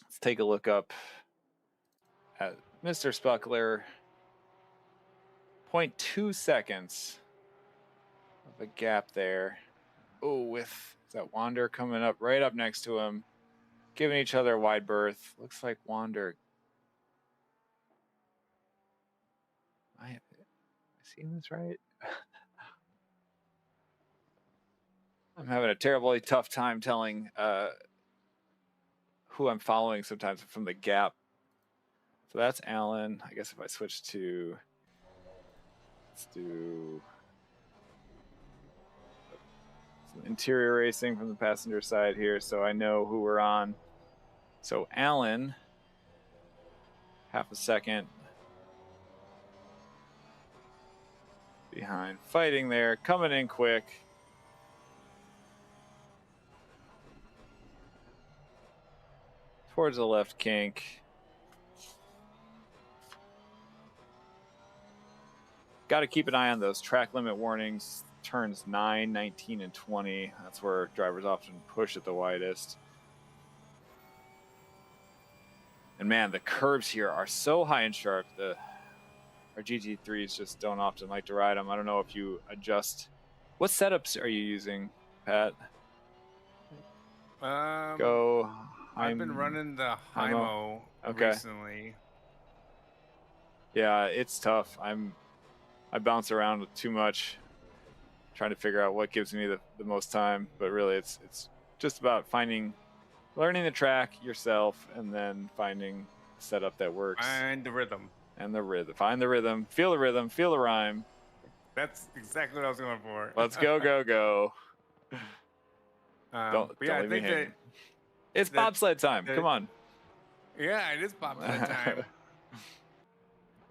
Let's take a look up at Mr. Spuckler. 0.2 seconds of a gap there. Oh, is that Wander coming up right up next to him, giving each other a wide berth. Looks like Wander. Am I seeing this right? I'm having a terribly tough time telling who I'm following sometimes from the gap. So that's Allen. I guess if I switch to, let's do some interior racing from the passenger side here, so I know who we're on. So Allen, half a second behind, fighting there, coming in quick. Towards the left kink. Got to keep an eye on those track limit warnings. Turns 9, 19, and 20. That's where drivers often push at the widest. And man, the curves here are so high and sharp. Our GT3s just don't often like to ride them. I don't know if you adjust. What setups are you using, Pat? I've been running the Hymo recently. Yeah, it's tough. I bounce around too much, trying to figure out what gives me the most time. But really, it's just about learning the track yourself, and then finding a setup that works. Find the rhythm. And the rhythm. Find the rhythm. Feel the rhythm. Feel the rhyme. That's exactly what I was going for. Let's go, go, go. Don't leave me hanging. It's bobsled time. Come on. Yeah, it is bobsled time.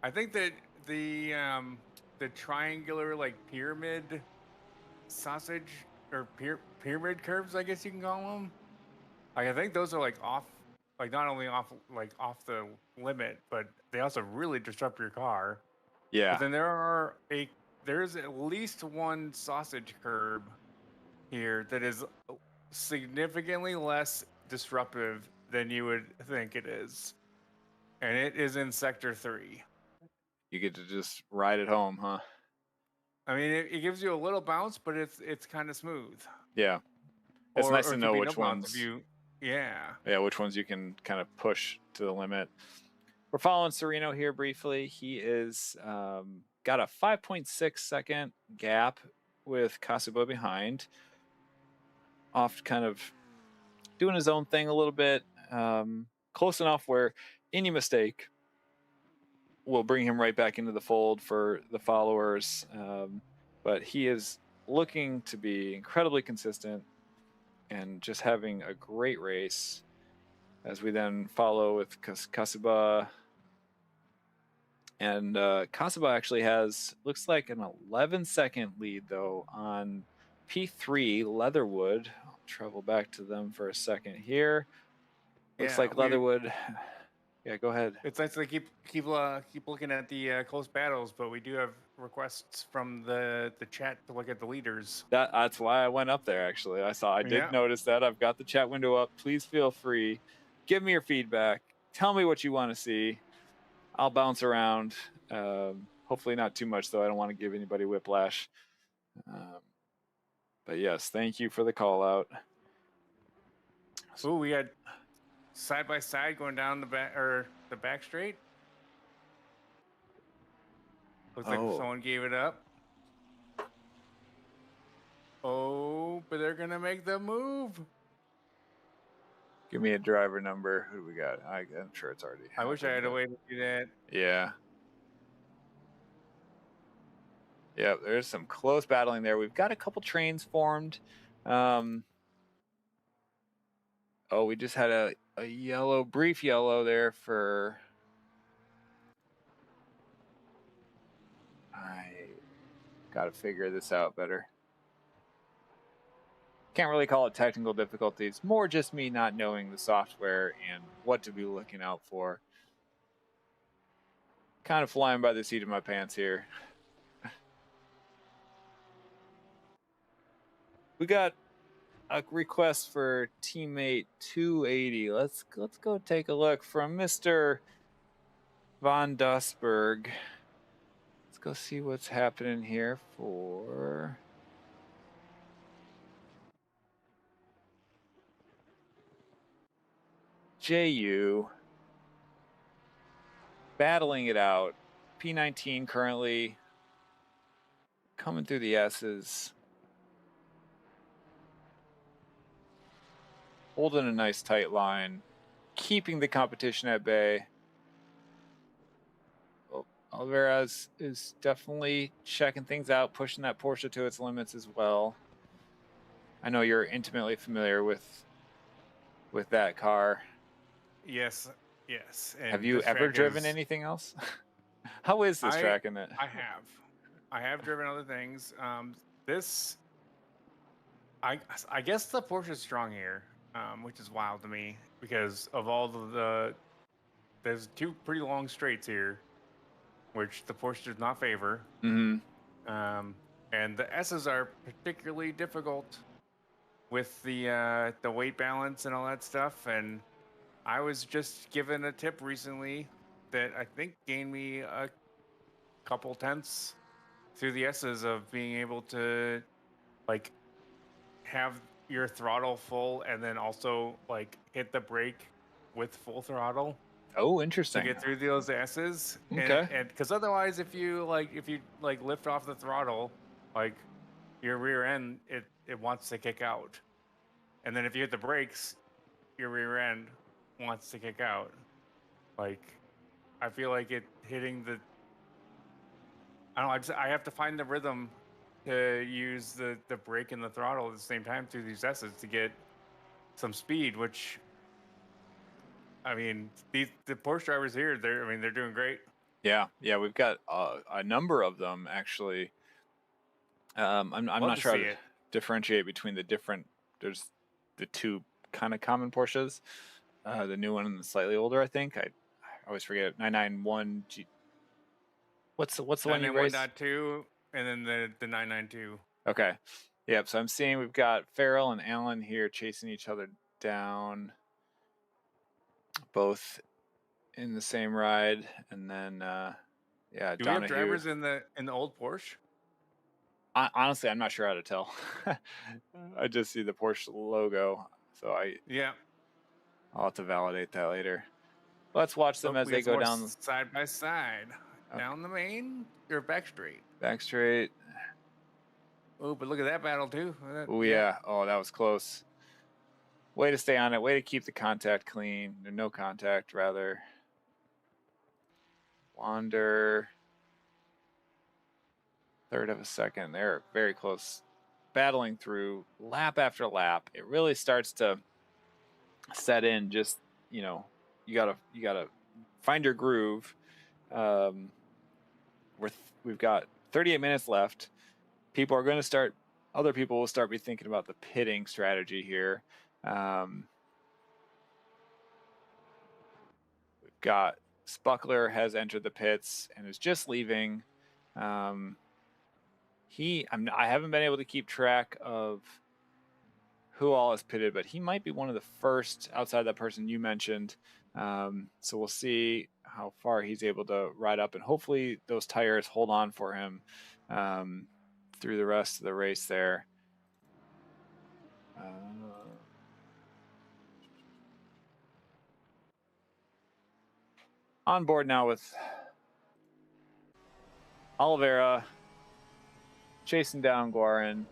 I think that the triangular pyramid sausage or pyramid curves, I guess you can call them. I think those are off, not only off the limit, but they also really disrupt your car. Yeah. But then there's at least one sausage curb here that is significantly less disruptive than you would think it is. And it is in Sector 3. You get to just ride it home, huh? I mean, it gives you a little bounce, but it's kind of smooth. Yeah. It's nice Or to it could know be which no bounce ones. if you, yeah. Yeah, which ones you can kind of push to the limit. We're following Sereno here briefly. He is got a 5.6 second gap with Kasuba behind. Off kind of doing his own thing a little bit. Close enough where any mistake will bring him right back into the fold for the followers. But he is looking to be incredibly consistent and just having a great race as we then follow with Kasuba. And Kasuba actually has, looks like an 11-second lead, though, on P3 Leatherwood. I'll travel back to them for a second here. Looks like Leatherwood. Yeah, go ahead. It's nice to keep looking at the close battles, but we do have requests from the chat to look at the leaders. That's why I went up there, actually. I did notice that. I've got the chat window up. Please feel free. Give me your feedback. Tell me what you want to see. I'll bounce around. Hopefully not too much, though. I don't want to give anybody whiplash. But yes, thank you for the call out. So we had side by side going down the back straight. Looks like someone gave it up. Oh, but they're gonna make the move. Give me a driver number. Who do we got? I'm sure it's already. I wish I had a way to do that. Yeah. Yeah, there's some close battling there. We've got a couple trains formed. We just had a brief yellow there for. I got to figure this out better. Can't really call it technical difficulties. More just me not knowing the software and what to be looking out for. Kind of flying by the seat of my pants here. We got a request for teammate 280. Let's go take a look from Mr. Von Dusberg. Let's go see what's happening here for JU. Battling it out. P19 currently coming through the S's. Holding a nice tight line. Keeping the competition at bay. Alvarez is definitely checking things out, pushing that Porsche to its limits as well. I know you're intimately familiar with that car. Yes. And have you ever driven anything else? How is this track in it? I have driven other things. I guess the Porsche is strong here, which is wild to me because of all there's two pretty long straights here, which the Porsche does not favor. Mm-hmm. And the S's are particularly difficult with the weight balance and all that stuff. And I was just given a tip recently that I think gained me a couple tenths through the S's of being able to like have your throttle full and then also like hit the brake with full throttle. Oh, interesting. To get through those S's. Okay. And because otherwise, if you lift off the throttle, like your rear end, it wants to kick out. And then if you hit the brakes, your rear end wants to kick out. Like, I feel like it hitting the. I don't know. I have to find the rhythm to use the brake and the throttle at the same time through these S's to get some speed, which. I mean, the Porsche drivers here, they're doing great. Yeah, we've got a number of them actually. I'm not sure how to differentiate between the different. There's the two kind of common Porsches, the new one and the slightly older. I think I always forget 991 G. What's the one you raced? 991.2 and then the 992. Okay, Yep, so I'm seeing we've got Farrell and Allen here chasing each other down, both in the same ride, and then yeah, Do we have Donahue. drivers in the old Porsche? Honestly, I'm not sure how to tell. I just see the Porsche logo, so I'll have to validate that later. Let's watch them as they go down side by side, down the main or back straight. Back straight. Oh, but look at that battle too. Oh yeah. Oh, that was close. Way to stay on it. Way to keep the contact clean. Or no contact, rather. Wander. Third of a second. They're very close. Battling through lap after lap. It really starts to set in. Just, you know, you gotta find your groove. We've got 38 minutes left. People are going to start. Other people will start be thinking about the pitting strategy here. We've got Spuckler has entered the pits and is just leaving. I haven't been able to keep track of who all is pitted, but he might be one of the first outside that person you mentioned. So we'll see how far he's able to ride up, and hopefully those tires hold on for him through the rest of the race there. On board now with Oliveira chasing down Guarin.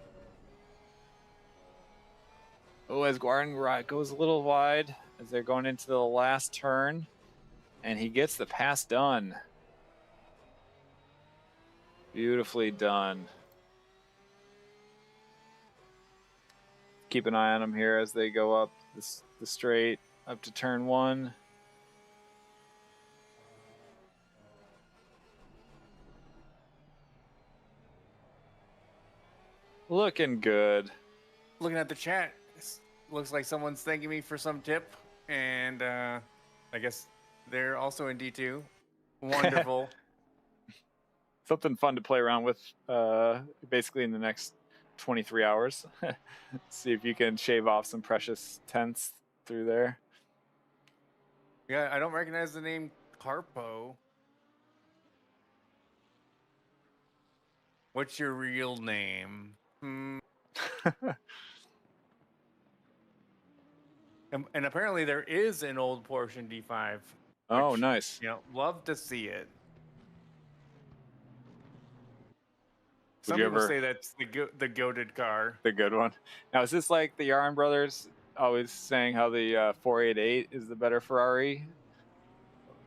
Oh, as Guarin goes a little wide as they're going into the last turn, and he gets the pass done. Beautifully done. Keep an eye on them here as they go up the straight up to turn 1. Looking good. Looking at the chat, looks like someone's thanking me for some tip, and I guess they're also in D2. Wonderful. Something fun to play around with basically in the next 23 hours. See if you can shave off some precious tenths through there. Yeah, I don't recognize the name Carpo. What's your real name? And apparently there is an old Porsche in D5. Oh, nice. You know, love to see it. Would Some you people ever say that's the goated car. the good one? Now, is this like the Yaron brothers always saying how the 488 is the better Ferrari?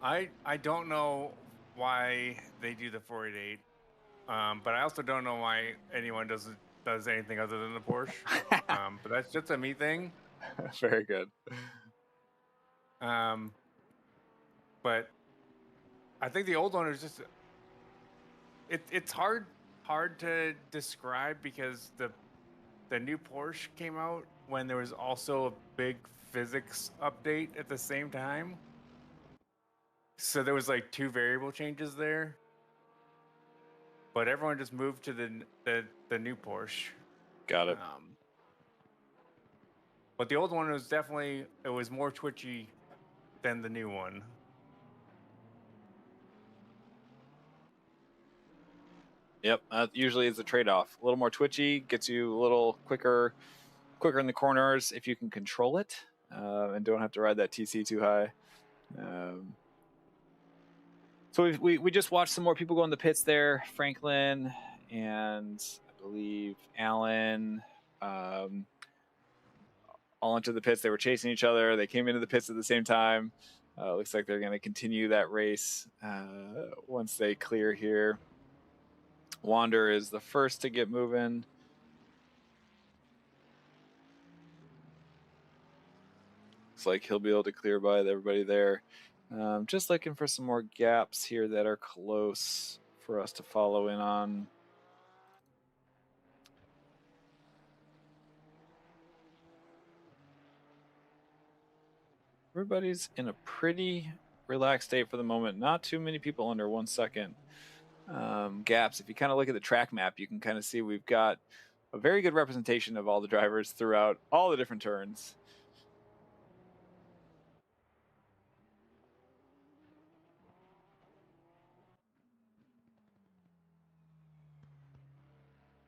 I don't know why they do the 488, but I also don't know why anyone does anything other than the Porsche. But that's just a me thing. Very good. But I think the old one is just it's hard to describe because the new Porsche came out when there was also a big physics update at the same time. So there was like 2 variable changes there. But everyone just moved to the new Porsche. Got it. But the old one was definitely, it was more twitchy than the new one. Yep, usually is a trade-off. A little more twitchy, gets you a little quicker in the corners if you can control it, and don't have to ride that TC too high. So we just watched some more people go in the pits there. Franklin and I believe Allen all into the pits. They were chasing each other. They came into the pits at the same time. Looks like they're going to continue that race once they clear here. Wander is the first to get moving. Looks like he'll be able to clear by everybody there. Just looking for some more gaps here that are close for us to follow in on. Everybody's in a pretty relaxed state for the moment. Not too many people under 1 second gaps. If you kind of look at the track map, you can kind of see we've got a very good representation of all the drivers throughout all the different turns.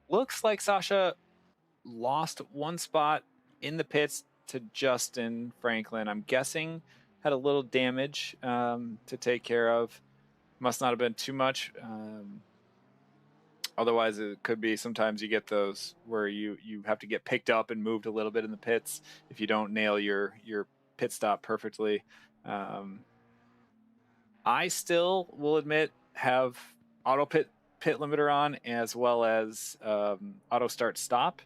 Looks like Sasha lost one spot in the pits to Justin Franklin. I'm guessing had a little damage to take care of. Must not have been too much. Otherwise, it could be sometimes you get those where you have to get picked up and moved a little bit in the pits if you don't nail your pit stop perfectly. I still will admit have auto pit limiter on, as well as auto start stop.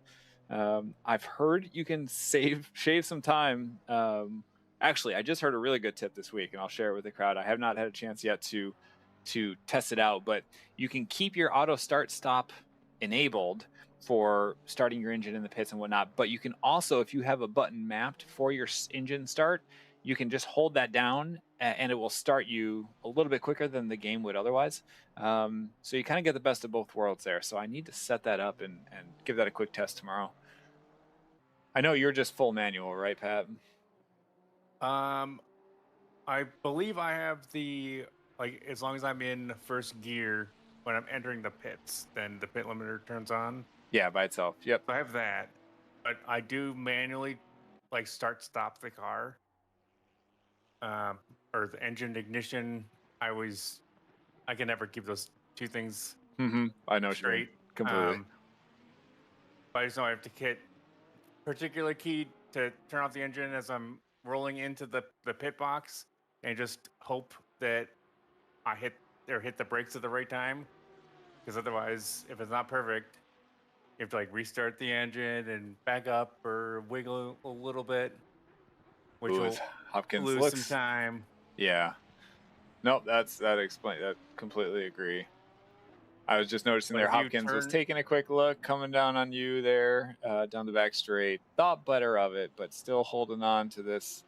I've heard you can shave some time. Actually, I just heard a really good tip this week, and I'll share it with the crowd. I have not had a chance yet to test it out, but you can keep your auto start stop enabled for starting your engine in the pits and whatnot. But you can also, if you have a button mapped for your engine start, you can just hold that down and it will start you a little bit quicker than the game would otherwise. So you kind of get the best of both worlds there. So I need to set that up and give that a quick test tomorrow. I know you're just full manual, right, Pat? I believe I have the, like, as long as I'm in first gear when I'm entering the pits, then the pit limiter turns on. Yeah, by itself. Yep. I have that, but I do manually, like, stop the car, or the engine ignition. I can never keep those two things I know straight completely. But I just know I have to hit particular key to turn off the engine as I'm rolling into the pit box, and just hope that I hit the brakes at the right time. Because otherwise, if it's not perfect, you have to, like, restart the engine and back up or wiggle a little bit, which will Hopkins lose some time. Yeah. Nope, that explains that. Completely agree. I was just noticing there Hopkins was taking a quick look, coming down on you there, down the back straight. Thought better of it, but still holding on to this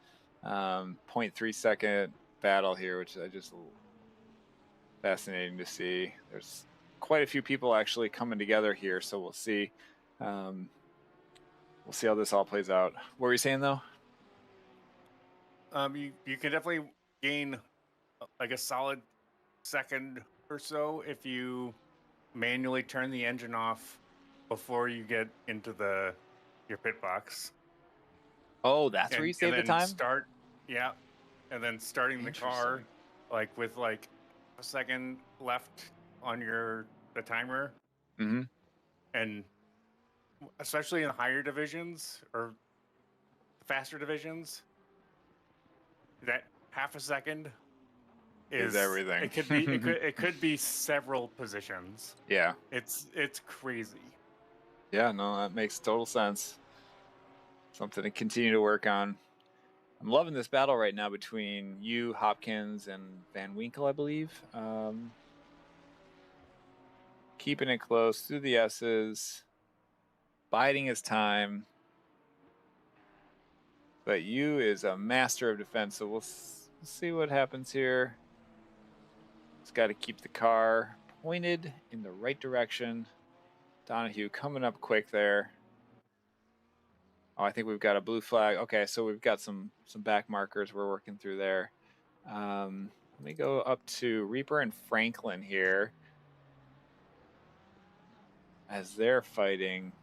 0.3 second battle here, which I just fascinating to see. There's quite a few people actually coming together here, so we'll see. We'll see how this all plays out. What were you saying though? You can definitely gain like a solid second or so if you manually turn the engine off before you get into your pit box. Oh, that's where you save the time? And then starting the car, like, with like a second left on the timer. And especially in higher divisions or faster divisions, that half a second is everything. It could be several positions. Yeah. It's crazy. Yeah, no, that makes total sense. Something to continue to work on. I'm loving this battle right now between you, Hopkins, and Van Winkle, I believe. Keeping it close through the S's, biding his time. But you is a master of defense, so we'll see what happens here. Just got to keep the car pointed in the right direction. Donahue coming up quick there. Oh, I think we've got a blue flag. Okay, so we've got some back markers we're working through there. Let me go up to Reaper and Franklin here as they're fighting.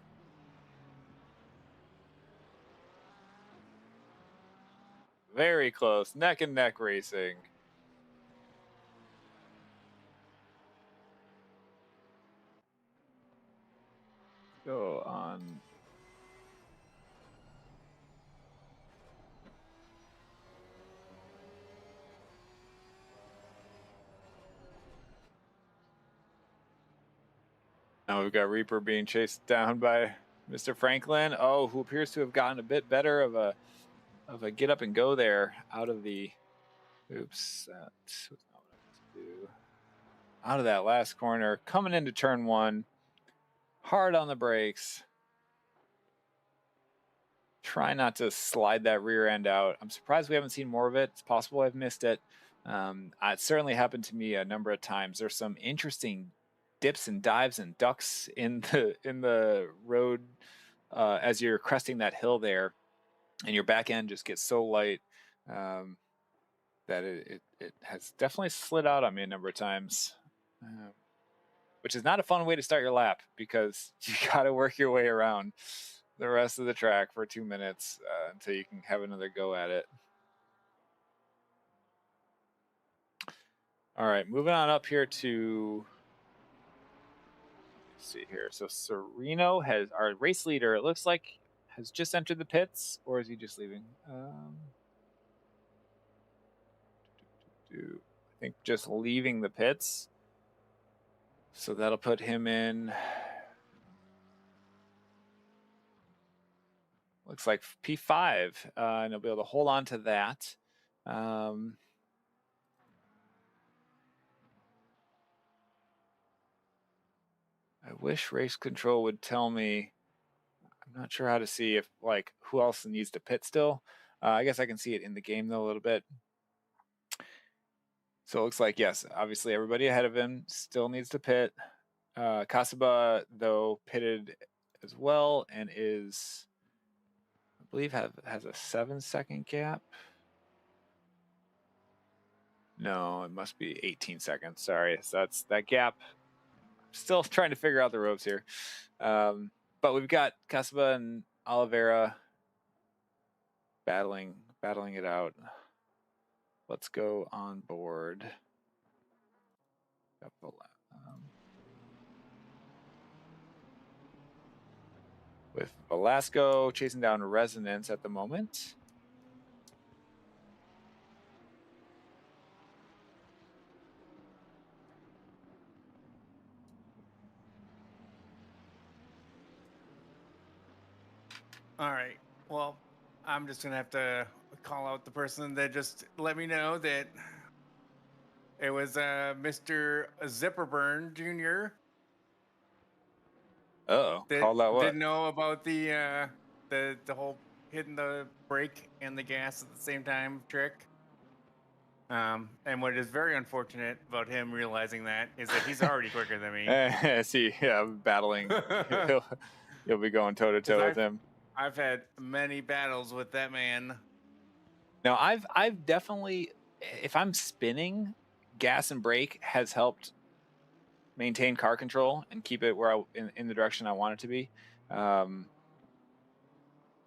Very close, neck and neck racing. Go on. Now we've got Reaper being chased down by Mr. Franklin. Oh, who appears to have gotten a bit better of a get up and go there out of the. Oops, that was not what I meant to do. Out of that last corner, coming into turn one, hard on the brakes. Try not to slide that rear end out. I'm surprised we haven't seen more of it. It's possible I've missed it. It certainly happened to me a number of times. There's some interesting dips and dives and ducks in the road as you're cresting that hill there, and your back end just gets so light that it has definitely slid out on me a number of times, which is not a fun way to start your lap, because you got to work your way around the rest of the track for 2 minutes until you can have another go at it. All right, moving on up here to, let's see here. So Sereno has, our race leader, it looks like, has just entered the pits, or is he just leaving? I think just leaving the pits. So that'll put him in, looks like P5, and he'll be able to hold on to that. I wish race control would tell me. I'm not sure how to see if, like, who else needs to pit still. I guess I can see it in the game though a little bit. So it looks like, yes, obviously everybody ahead of him still needs to pit. Kasaba, though, pitted as well and is, I believe, has a 7-second gap. No, it must be 18 seconds. Sorry, so that's that gap. Still trying to figure out the ropes here. But we've got Kasaba and Oliveira battling it out. Let's go on board. With Velasco chasing down Resonance at the moment. All right. Well, I'm just going to have to call out the person that just let me know that it was Mr. Zipperburn Jr. Uh-oh. that Called out what? didn't know about the whole hitting the brake and the gas at the same time trick. And what is very unfortunate about him realizing that is that he's already quicker than me. See, yeah, battling. You'll be going toe-to-toe with him. I've had many battles with that man. No, I've definitely, if I'm spinning, gas and brake has helped maintain car control and keep it where in the direction I want it to be. I've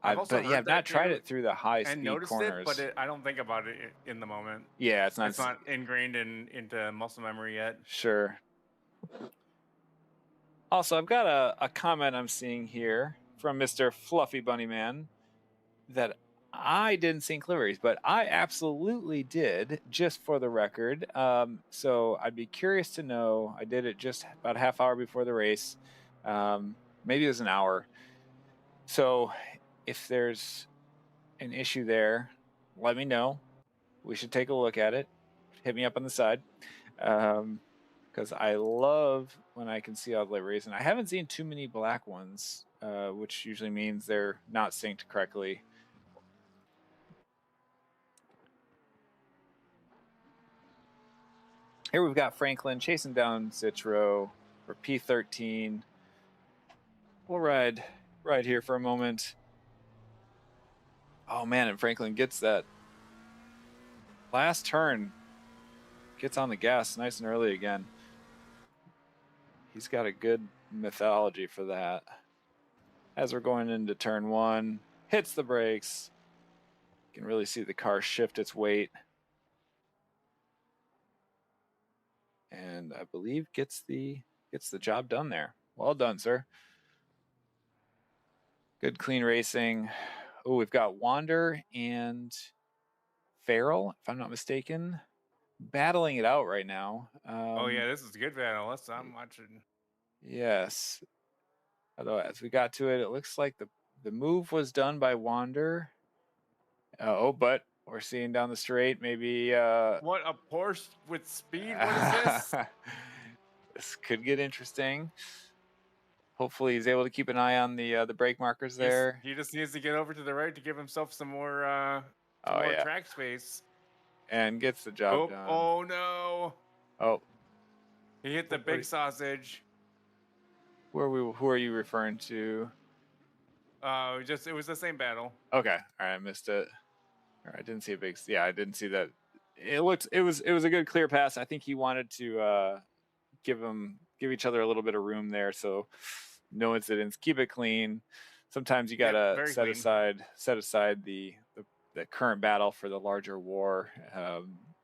not tried it through the high speed noticed corners. It, but I don't think about it in the moment. Yeah, it's not ingrained into muscle memory yet. Sure. Also, I've got a comment I'm seeing here from Mr. Fluffy Bunny Man that I didn't sync liveries, but I absolutely did, just for the record. So I'd be curious to know. I did it just about a half hour before the race. Maybe it was an hour. So if there's an issue there, let me know. We should take a look at it. Hit me up on the side. Because I love when I can see all the liveries. And I haven't seen too many black ones, which usually means they're not synced correctly. Here we've got Franklin chasing down Citro for P13. We'll ride here for a moment. Oh man, and Franklin gets that last turn. Gets on the gas nice and early again. He's got a good methodology for that. As we're going into turn one, hits the brakes. You can really see the car shift its weight. And I believe gets the job done there. Well done, sir. Good clean racing. Oh, we've got Wander and Farrell, if I'm not mistaken, battling it out right now. Oh yeah, this is a good battle. I'm watching. Yes. Although as we got to it, it looks like the move was done by Wander. But we're seeing down the straight, maybe What, a Porsche with speed? What is this? This could get interesting. Hopefully he's able to keep an eye on the brake markers there. He just needs to get over to the right to give himself some more track space. And gets the job done. Oh no. Oh. He hit the big sausage. Who are you referring to? It was the same battle. Okay, all right, I missed it. All right, I didn't see a big. Yeah, I didn't see that. It was a good clear pass. I think he wanted to give each other a little bit of room there, so no incidents. Keep it clean. Sometimes you gotta set aside the current battle for the larger war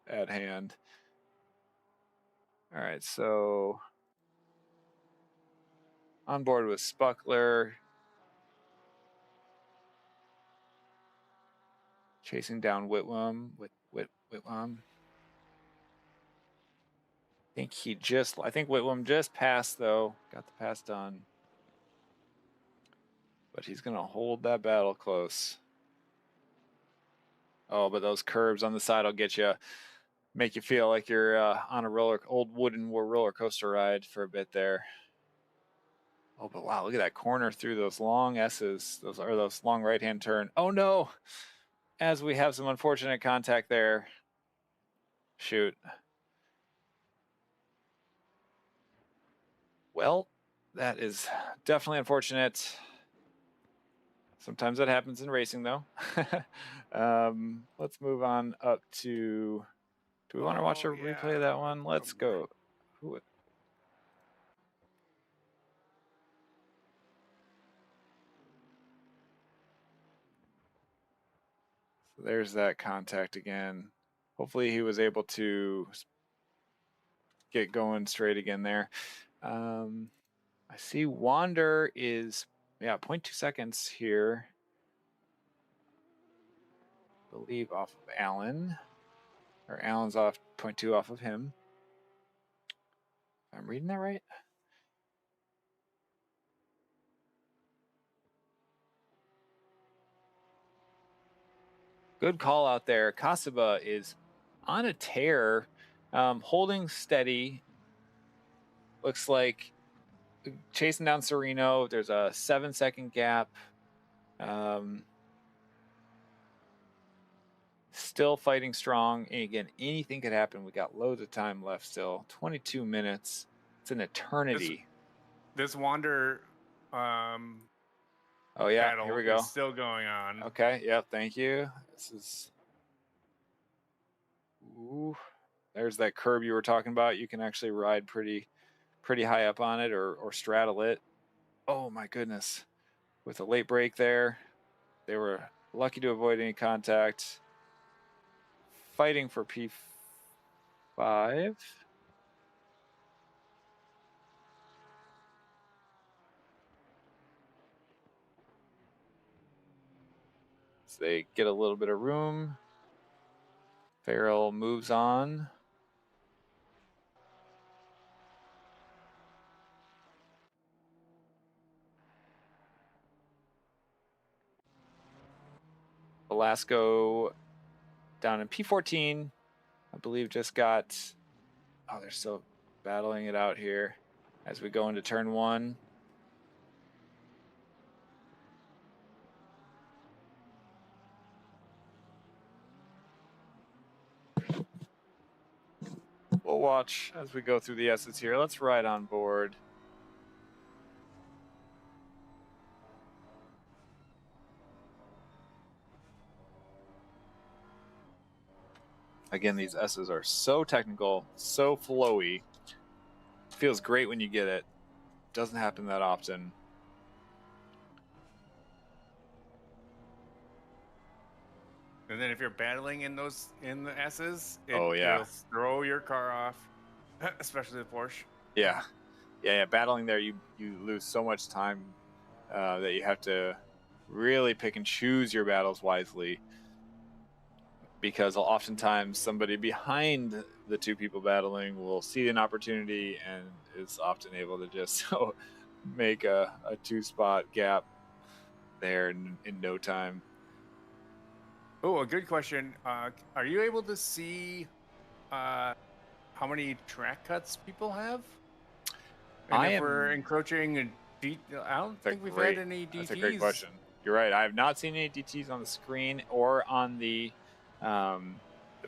at hand. All right, so on board with Spuckler. Chasing down Whitwam. Whitwam. I think Whitwam just passed, though. Got the pass done. But he's going to hold that battle close. Oh, but those curbs on the side will make you feel like you're on a old wooden roller coaster ride for a bit there. Oh, but wow, look at that corner through those long S's, those long right-hand turn. Oh, no! As we have some unfortunate contact there. Shoot. Well, that is definitely unfortunate. Sometimes that happens in racing, though. Let's move on up to... Do we want to watch a replay of that one? Let's go. So there's that contact again. Hopefully he was able to get going straight again there. I see Wander is, 0.2 seconds here. I believe off of Allen. Or Allen's off 0.2 off of him. If I'm reading that right? Good call out there. Kasaba is on a tear, holding steady. Looks like chasing down Sereno. There's a 7-second gap. Still fighting strong. And again, anything could happen. We got loads of time left still. 22 minutes. It's an eternity. This Wander oh yeah, battle here we go. is still going on. Okay, yeah, thank you. This is... Ooh, there's that curb you were talking about. You can actually ride pretty high up on it or straddle it. Oh my goodness. With a late break there. They were lucky to avoid any contact. Fighting for P5. So they get a little bit of room. Farrell moves on. Velasco down in P14, I believe just got... Oh, they're still battling it out here as we go into turn 1. We'll watch as we go through the S's here. Let's ride on board. Again, these S's are so technical, so flowy. Feels great when you get it. Doesn't happen that often. And then if you're battling in the S's, it'll throw your car off, especially the Porsche. Yeah. Battling there, you lose so much time that you have to really pick and choose your battles wisely. Because oftentimes somebody behind the two people battling will see an opportunity and is often able to just make a 2-spot gap there in no time. Oh, a good question. Are you able to see how many track cuts people have? And if we're encroaching, I don't think we've had any DTs. That's a great question. You're right. I have not seen any DTs on the screen or on the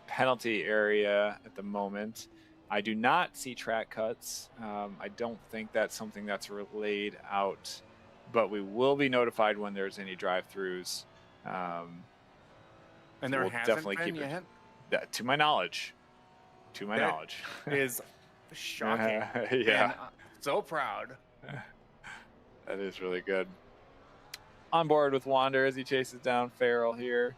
penalty area at the moment. I do not see track cuts. I don't think that's something that's laid out, but we will be notified when there's any drive-throughs. And so there we'll hasn't definitely been keep yet? that to my knowledge. To my That knowledge. is shocking. Yeah. And so proud. That is really good. On board with Wander as he chases down Farrell here.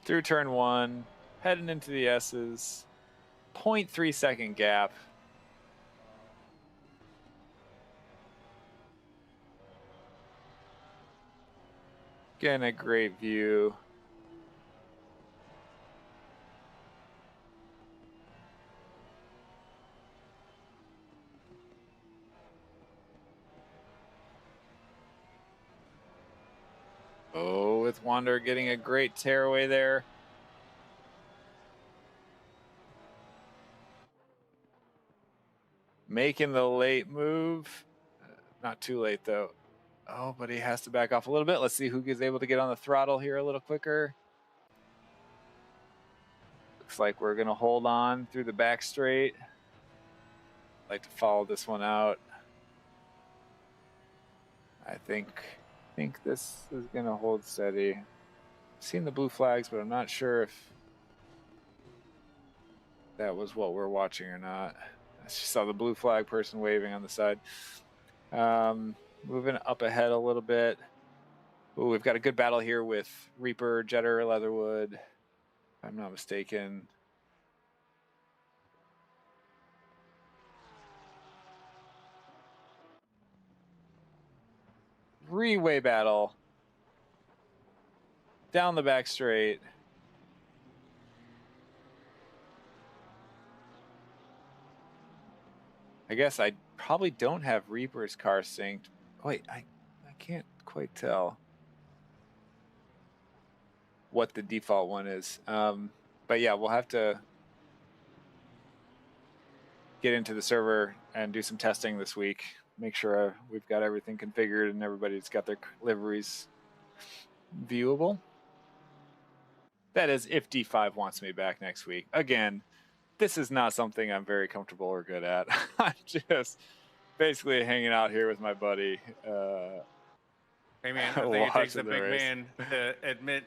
Through turn 1, heading into the S's. 0.3 second gap. Getting a great view. Oh, with Wander getting a great tearaway there. Making the late move. Not too late, though. Oh, but he has to back off a little bit. Let's see who is able to get on the throttle here a little quicker. Looks like we're going to hold on through the back straight. Like to follow this one out. I think this is going to hold steady. I've seen the blue flags, but I'm not sure if that was what we're watching or not. I just saw the blue flag person waving on the side. Moving up ahead a little bit. Ooh, we've got a good battle here with Reaper, Jetter, Leatherwood. If I'm not mistaken. Three-way battle. Down the back straight. I guess I probably don't have Reaper's car synced. Wait, I can't quite tell what the default one is. But yeah, we'll have to get into the server and do some testing this week. Make sure we've got everything configured and everybody's got their liveries viewable. That is if D5 wants me back next week. Again, this is not something I'm very comfortable or good at. I'm just basically hanging out here with my buddy. Hey man, I think it takes a big man to admit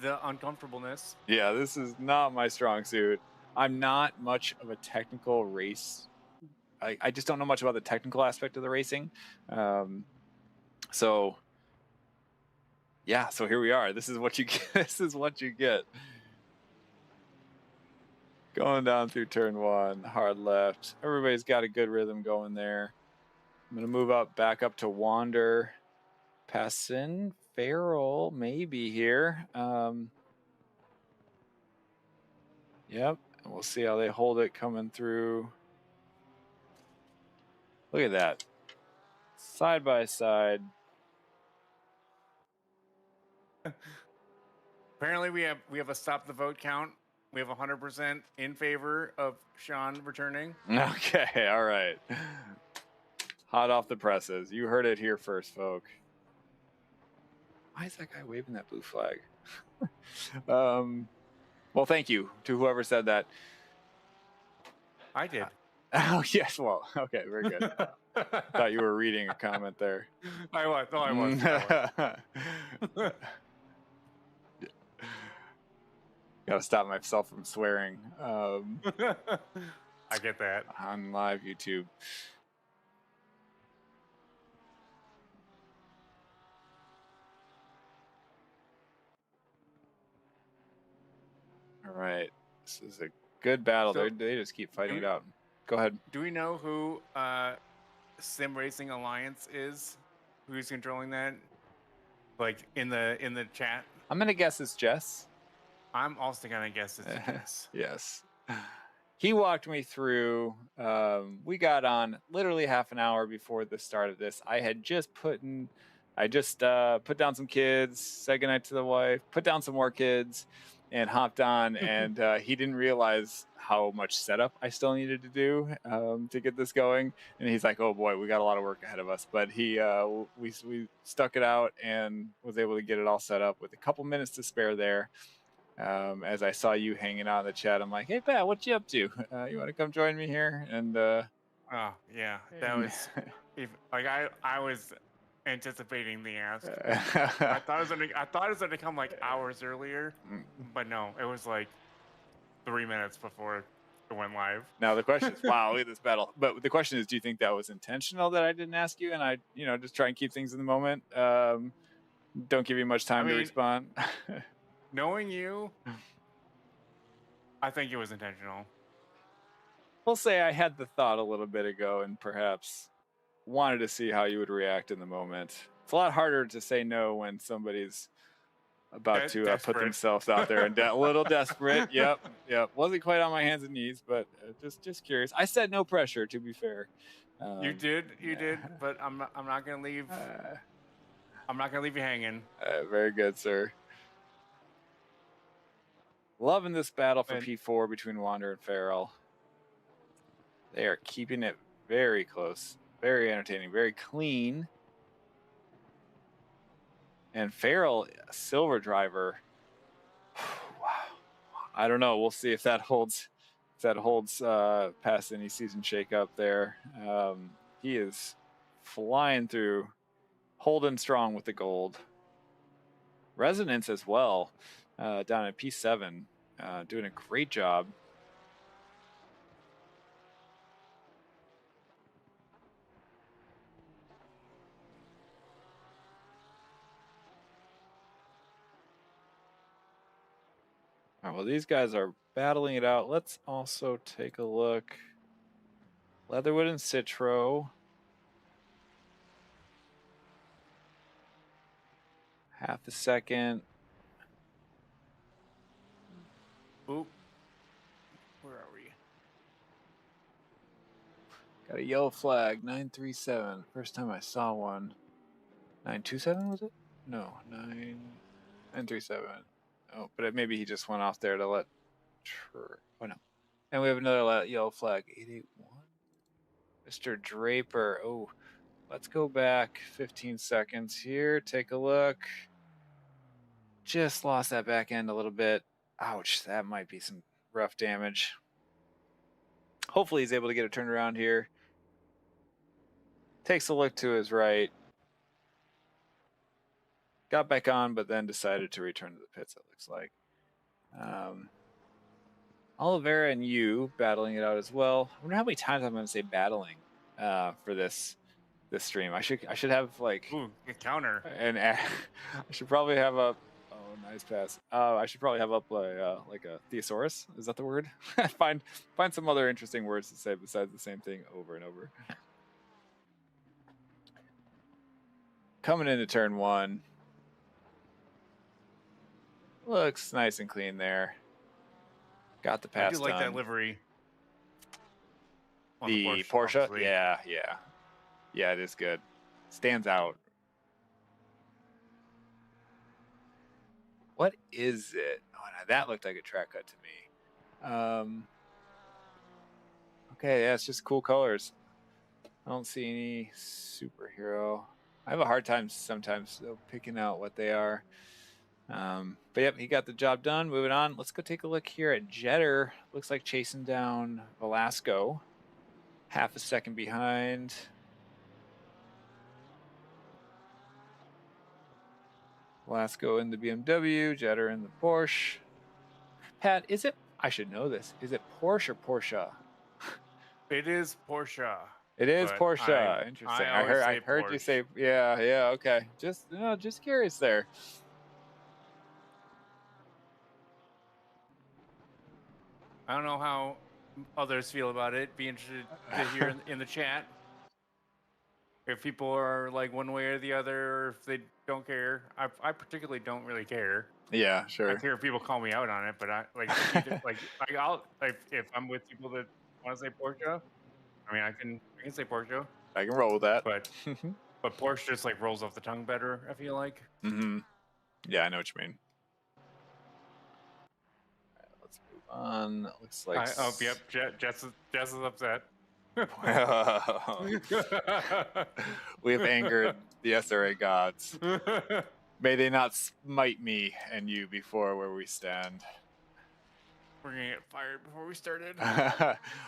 the uncomfortableness. Yeah, this is not my strong suit. I'm not much of a technical race. I just don't know much about the technical aspect of the racing. So yeah, so here we are. This is what you get. This is what you get. Going down through turn 1, hard left. Everybody's got a good rhythm going there. I'm going to move up, back up to Wander. Passing Farrell, maybe here. Yep, and we'll see how they hold it coming through. Look at that. Side by side. Apparently we have a stop the vote count. We have 100% in favor of Sean returning. Okay, all right. Hot off the presses. You heard it here first, folk. Why is that guy waving that blue flag? Well, thank you to whoever said that. I did. Oh, yes. Well, okay, very good. Thought you were reading a comment there. I was. Oh, I was. Gotta stop myself from swearing. I get that. On live YouTube. All right. This is a good battle. So, they just keep fighting it out. Go ahead. Do we know who Sim Racing Alliance is? Who's controlling that? Like in the chat? I'm gonna guess it's Jess. I'm also gonna guess it's Jess. Yes. He walked me through. We got on literally half an hour before the start of this. I just put down some kids, said goodnight to the wife, put down some more kids, and hopped on. And he didn't realize how much setup I still needed to do to get this going. And he's like, "Oh boy, we got a lot of work ahead of us." But we stuck it out and was able to get it all set up with a couple minutes to spare there. As I saw you hanging out in the chat, I'm like, hey Pat, what you up to? You want to come join me here? And Oh yeah, that was like I was anticipating the ask. I thought it was gonna come like hours earlier, but no, it was like 3 minutes before it went live. Now the question is, wow, look at this battle. But the question is, do you think that was intentional that I didn't ask you, and I, just try and keep things in the moment? Don't give you much time to respond. Knowing you, I think it was intentional. We'll say I had the thought a little bit ago, and perhaps wanted to see how you would react in the moment. It's a lot harder to say no when somebody's about to put themselves out there and a little desperate. Yep. Wasn't quite on my hands and knees, but just curious. I said no pressure, to be fair. You did, but I'm not gonna leave. I'm not gonna leave you hanging. Very good, sir. Loving this battle for P4 between Wander and Farrell. They are keeping it very close, very entertaining, very clean. And Farrell, a silver driver. Wow. I don't know. We'll see if that holds. If that holds past any season shakeup there. He is flying through, holding strong with the gold. Resonance as well, down at P7, doing a great job. All right, well, these guys are battling it out. Let's also take a look. Leatherwood and Citro. Half a second. Oop. Where are we? Got a yellow flag, 937. First time I saw one. 927 was it? No, 937. Oh, but maybe he just went off there to let. Oh no. And we have another yellow flag, 881. Mr. Draper. Oh, let's go back 15 seconds here. Take a look. Just lost that back end a little bit. Ouch, that might be some rough damage. Hopefully he's able to get it turned around here. Takes a look to his right. Got back on, but then decided to return to the pits, it looks like. Oliveira and you battling it out as well. I wonder how many times I'm going to say battling for this stream. I should have like a counter, and I should probably have a nice pass. I should probably have up like a thesaurus. Is that the word? find some other interesting words to say besides the same thing over and over. Coming into turn one. Looks nice and clean there. Got the pass I do like done. that livery. The Porsche? Yeah. Yeah, it is good. Stands out. What is it? Oh, now that looked like a track cut to me. Okay, yeah, it's just cool colors. I don't see any superhero. I have a hard time sometimes though, picking out what they are. But yep, he got the job done. Moving on. Let's go take a look here at Jetter. Looks like chasing down Velasco. Half a second behind. Velasco in the BMW, Jetter in the Porsche. Pat, I should know this. Is it Porsche or Porsche? It is Porsche. It is Porsche. Interesting. I heard Porsche. You say, yeah, okay. Just curious there. I don't know how others feel about it. Be interested to hear in the chat if people are like one way or the other, or if they don't care. I particularly don't really care. Yeah, sure. I care if people call me out on it, but I like if I'm with people that want to say Porsche. I mean, I can say Porsche. I can roll with that. But Porsche just like rolls off the tongue better, I feel like. Mm-hmm. Yeah, I know what you mean. Let's move on. Looks like. Yep. Jess is upset. We have angered the SRA gods. May they not smite me and you before where we stand. We're gonna get fired before we started.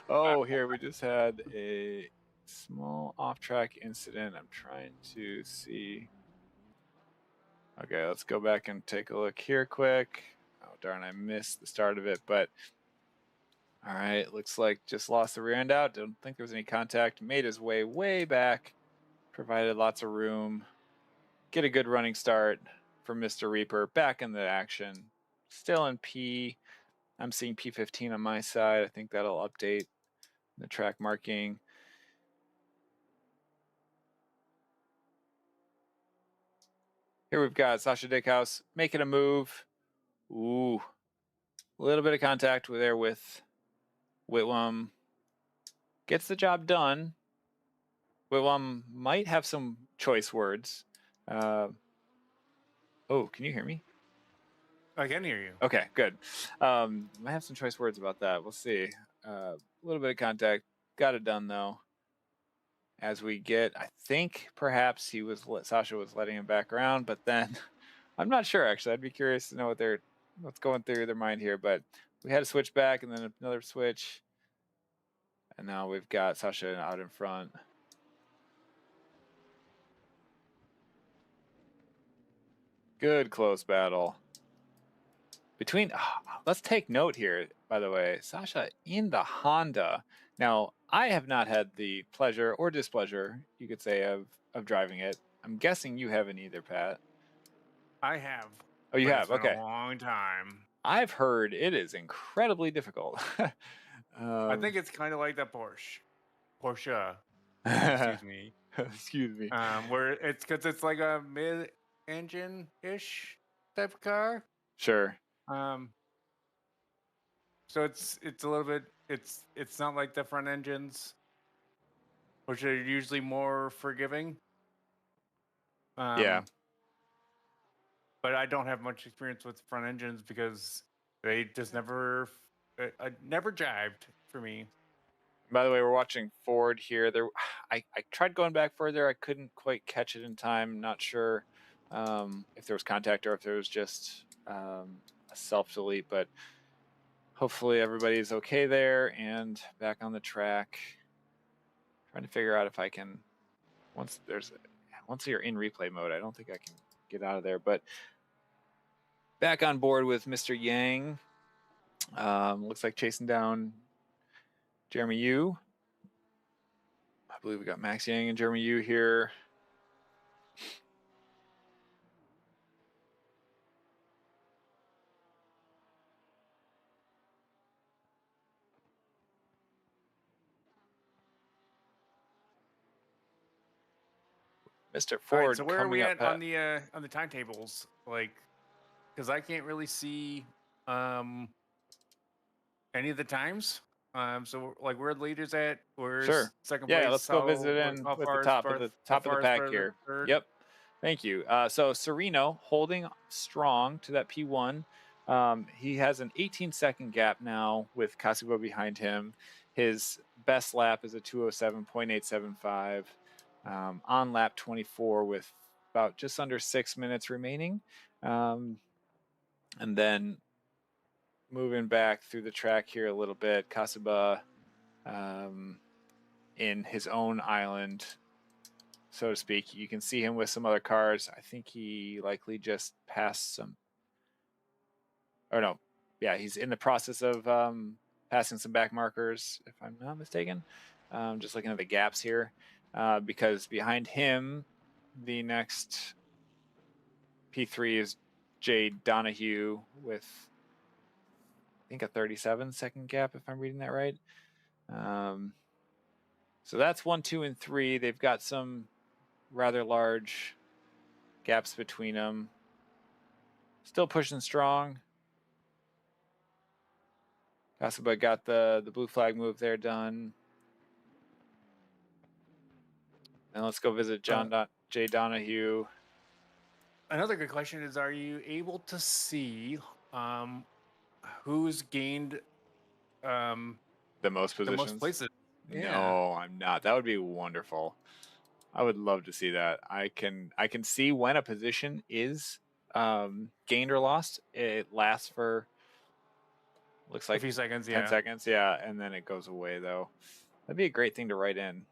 Oh, here we just had a small off-track incident. I'm trying to see. Okay, let's go back and take a look here quick. Oh, darn, I missed the start of it, but all right, looks like just lost the rear end out. Don't think there was any contact. Made his way back, provided lots of room. Get a good running start from Mr. Reaper. Back in the action. Still in P. I'm seeing P15 on my side. I think that'll update the track marking. Here we've got Sasha Dickhouse making a move. Ooh, a little bit of contact there with Whitwam. Gets the job done. Whitwam might have some choice words. Oh, can you hear me? I can hear you. Okay, good. Might have some choice words about that. We'll see. A little bit of contact. Got it done though. As we get, I think perhaps Sasha was letting him back around, but then I'm not sure actually. I'd be curious to know what's going through their mind here. But we had a switch back and then another switch, and now we've got Sasha out in front. Good close battle. Let's take note here, by the way, Sasha in the Honda. Now, I have not had the pleasure or displeasure, you could say, of driving it. I'm guessing you haven't either, Pat. I have. Oh, you have? It's been Okay. a long time. I've heard it is incredibly difficult. I think it's kind of like the Porsche. Excuse me. Excuse me. Where it's because it's like a mid-engine-ish type of car. Sure. So it's a little bit it's not like the front engines, which are usually more forgiving. Yeah. But I don't have much experience with front engines because they just never jived for me. By the way, we're watching Ford here. I tried going back further. I couldn't quite catch it in time. Not sure if there was contact or if there was just a self-delete, but hopefully everybody's okay there and back on the track. Trying to figure out if I can, once you're in replay mode, I don't think I can get out of there, but back on board with Mr. Yang. Looks like chasing down Jeremy Yu. I believe we got Max Yang and Jeremy Yu here. Mr. Ford. Right, so where are we at up, on the timetables? Like, because I can't really see any of the times. So like where the leaders at? Where's Sure. second Yeah, place? let's go visit in with the top of the pack here. Yep. Thank you. So Sereno holding strong to that P1. He has an 18-second gap now with Kasuba behind him. His best lap is a 2:07.875 on lap 24 with about just under 6 minutes remaining. And then moving back through the track here a little bit, Kasuba in his own island, so to speak. You can see him with some other cars. I think he likely just passed some. Or no, yeah, he's in the process of passing some back markers, if I'm not mistaken. Just looking at the gaps here, because behind him, the next P3 is Jay Donahue with, I think, a 37-second gap, if I'm reading that right. So that's 1, 2, and 3. They've got some rather large gaps between them. Still pushing strong. Kasuba got the blue flag move there done. And let's go visit Jay Donahue. Another good question is: are you able to see who's gained the most positions? The most places? Yeah. No, I'm not. That would be wonderful. I would love to see that. I can see when a position is gained or lost. It lasts for looks like a few seconds, 10 yeah. seconds, yeah, and then it goes away though. That'd be a great thing to write in.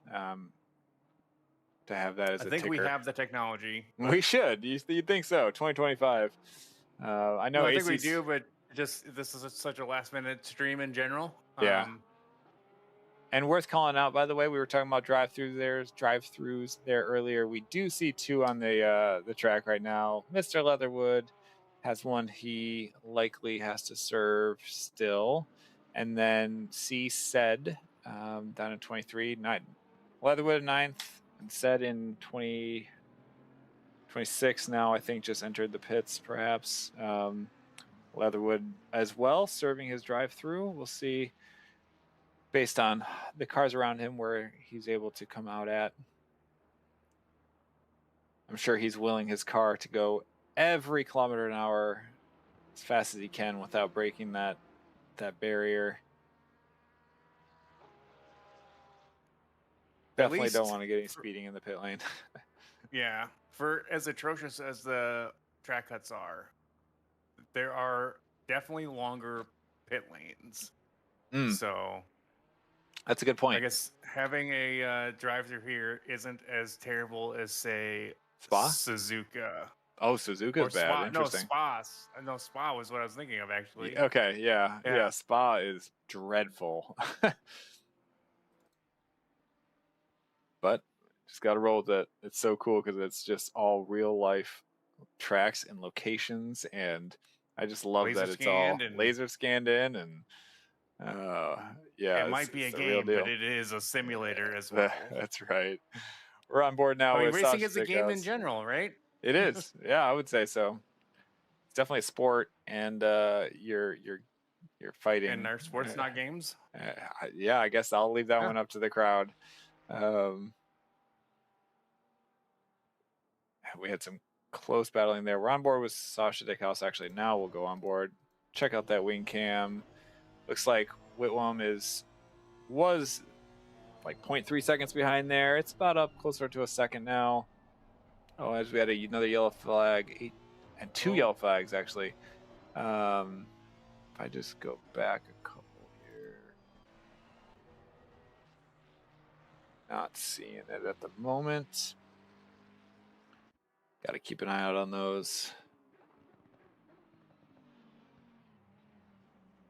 To have that as a I think ticker. we have the technology. We should. You'd think so. 2025. I know. No, I think we AC's do, but just this is such a last minute stream in general. Yeah. And worth calling out, by the way, we were talking about drive-throughs there earlier. We do see 2 on the track right now. Mr. Leatherwood has one he likely has to serve still, and then C said down in 23, Leatherwood in 9th, and said in 26 now. I think just entered the pits, perhaps. Leatherwood as well, serving his drive-through. We'll see, based on the cars around him, where he's able to come out at. I'm sure he's willing his car to go every kilometer an hour as fast as he can without breaking that barrier. Definitely don't want to get any speeding in the pit lane. Yeah, for as atrocious as the track cuts are, there are definitely longer pit lanes. So that's a good point. I guess having a drive-through here isn't as terrible as, say, Spa? Suzuka. Oh, Suzuka's bad. Spa. Interesting. No, Spa was what I was thinking of, actually. Okay, yeah. Spa is dreadful. But just got to roll with it. It's so cool because it's just all real life tracks and locations, and I just love that it's all laser scanned in, and it might be a game, but it is a simulator as well. That's right. We're on board now. I mean, with racing Sasha is a game in Steakhouse. general, right? It is. Yeah, I would say so. It's definitely a sport, and you're fighting. And our sports, not games. Yeah, I guess I'll leave that one up to the crowd. We had some close battling there. We're on board with Sasha Steakhouse. Actually, now we'll go on board. Check out that wing cam. Looks like Whitwam was like 0.3 seconds behind there. It's about up closer to a second now. Oh, as we had another yellow flag, and 2 yellow flags actually. If I just go back a couple here, not seeing it at the moment. Got to keep an eye out on those.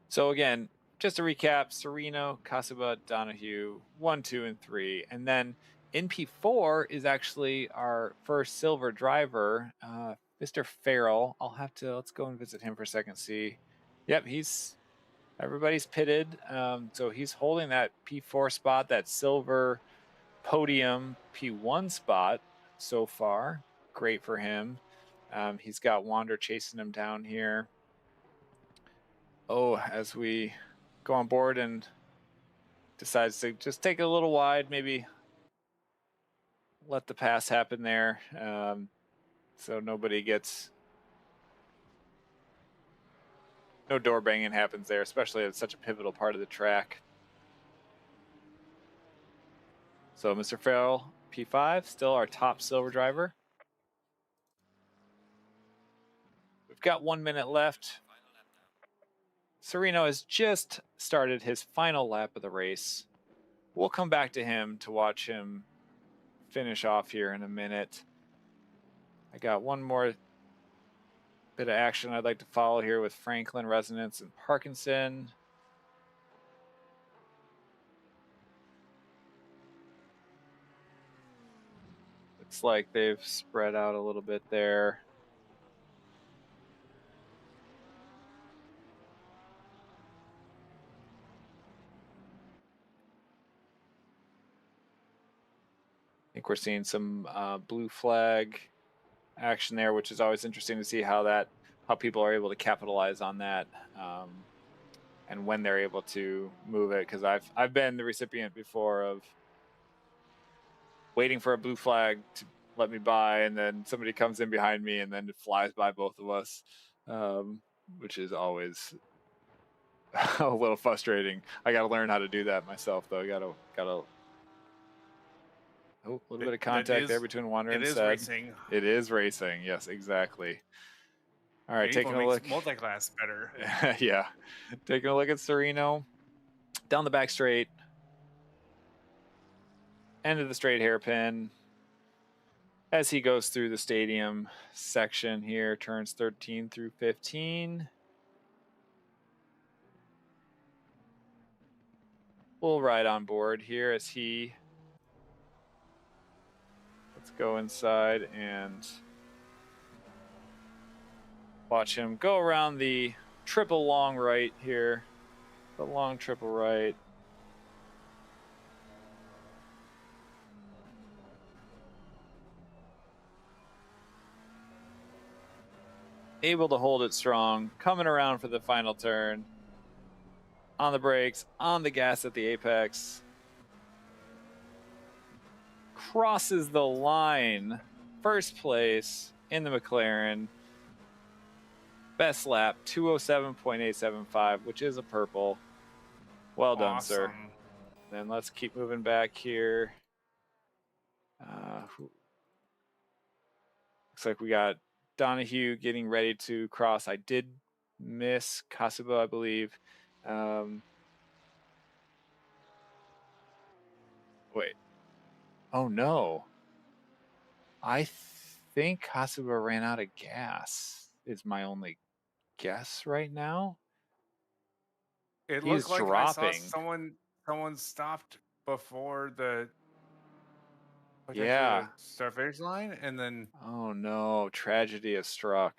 So again, just to recap: Sereno, Casaba, Donahue, 1, 2, and 3, and then in P4 is actually our first silver driver, Mr. Farrell. Let's go and visit him for a second. See, yep, everybody's pitted, so he's holding that P4 spot, that silver podium P1 spot so far. Great for him. He's got Wander chasing him down here. Oh, as we go on board and decides to just take it a little wide, maybe let the pass happen there, so nobody gets, no door banging happens there, especially at such a pivotal part of the track. So Mr. Farrell, P5, still our top silver driver. We've got 1 minute left. Sereno has just started his final lap of the race. We'll come back to him to watch him finish off here in a minute. I got one more bit of action I'd like to follow here with Franklin, Resonance, and Parkinson. Looks like they've spread out a little bit there. I think we're seeing some blue flag action there, which is always interesting to see how people are able to capitalize on that, and when they're able to move it. Because I've been the recipient before of waiting for a blue flag to let me by, and then somebody comes in behind me, and then it flies by both of us, which is always a little frustrating. I got to learn how to do that myself, though. I gotta. Oh, a little bit of contact there between Wander and It is Said. racing. It is racing. Yes, exactly. All right, taking a look. Multi-class better. Yeah, taking a look at Sereno down the back straight, end of the straight hairpin. As he goes through the stadium section here, turns 13 through 15. We'll ride on board here as he. Let's go inside and watch him go around the triple long right here. The long triple right. Able to hold it strong, coming around for the final turn. On the brakes, on the gas at the apex. Crosses the line. First place in the McLaren. Best lap, 207.875, which is a purple. Well done, sir. Then let's keep moving back here. Looks like we got Donahue getting ready to cross. I did miss Kasuba, I believe. Wait. Oh, no. I think Kasuba ran out of gas, is my only guess right now. It He's looked like dropping. I saw someone stopped before the start finish line, and then oh no, tragedy has struck.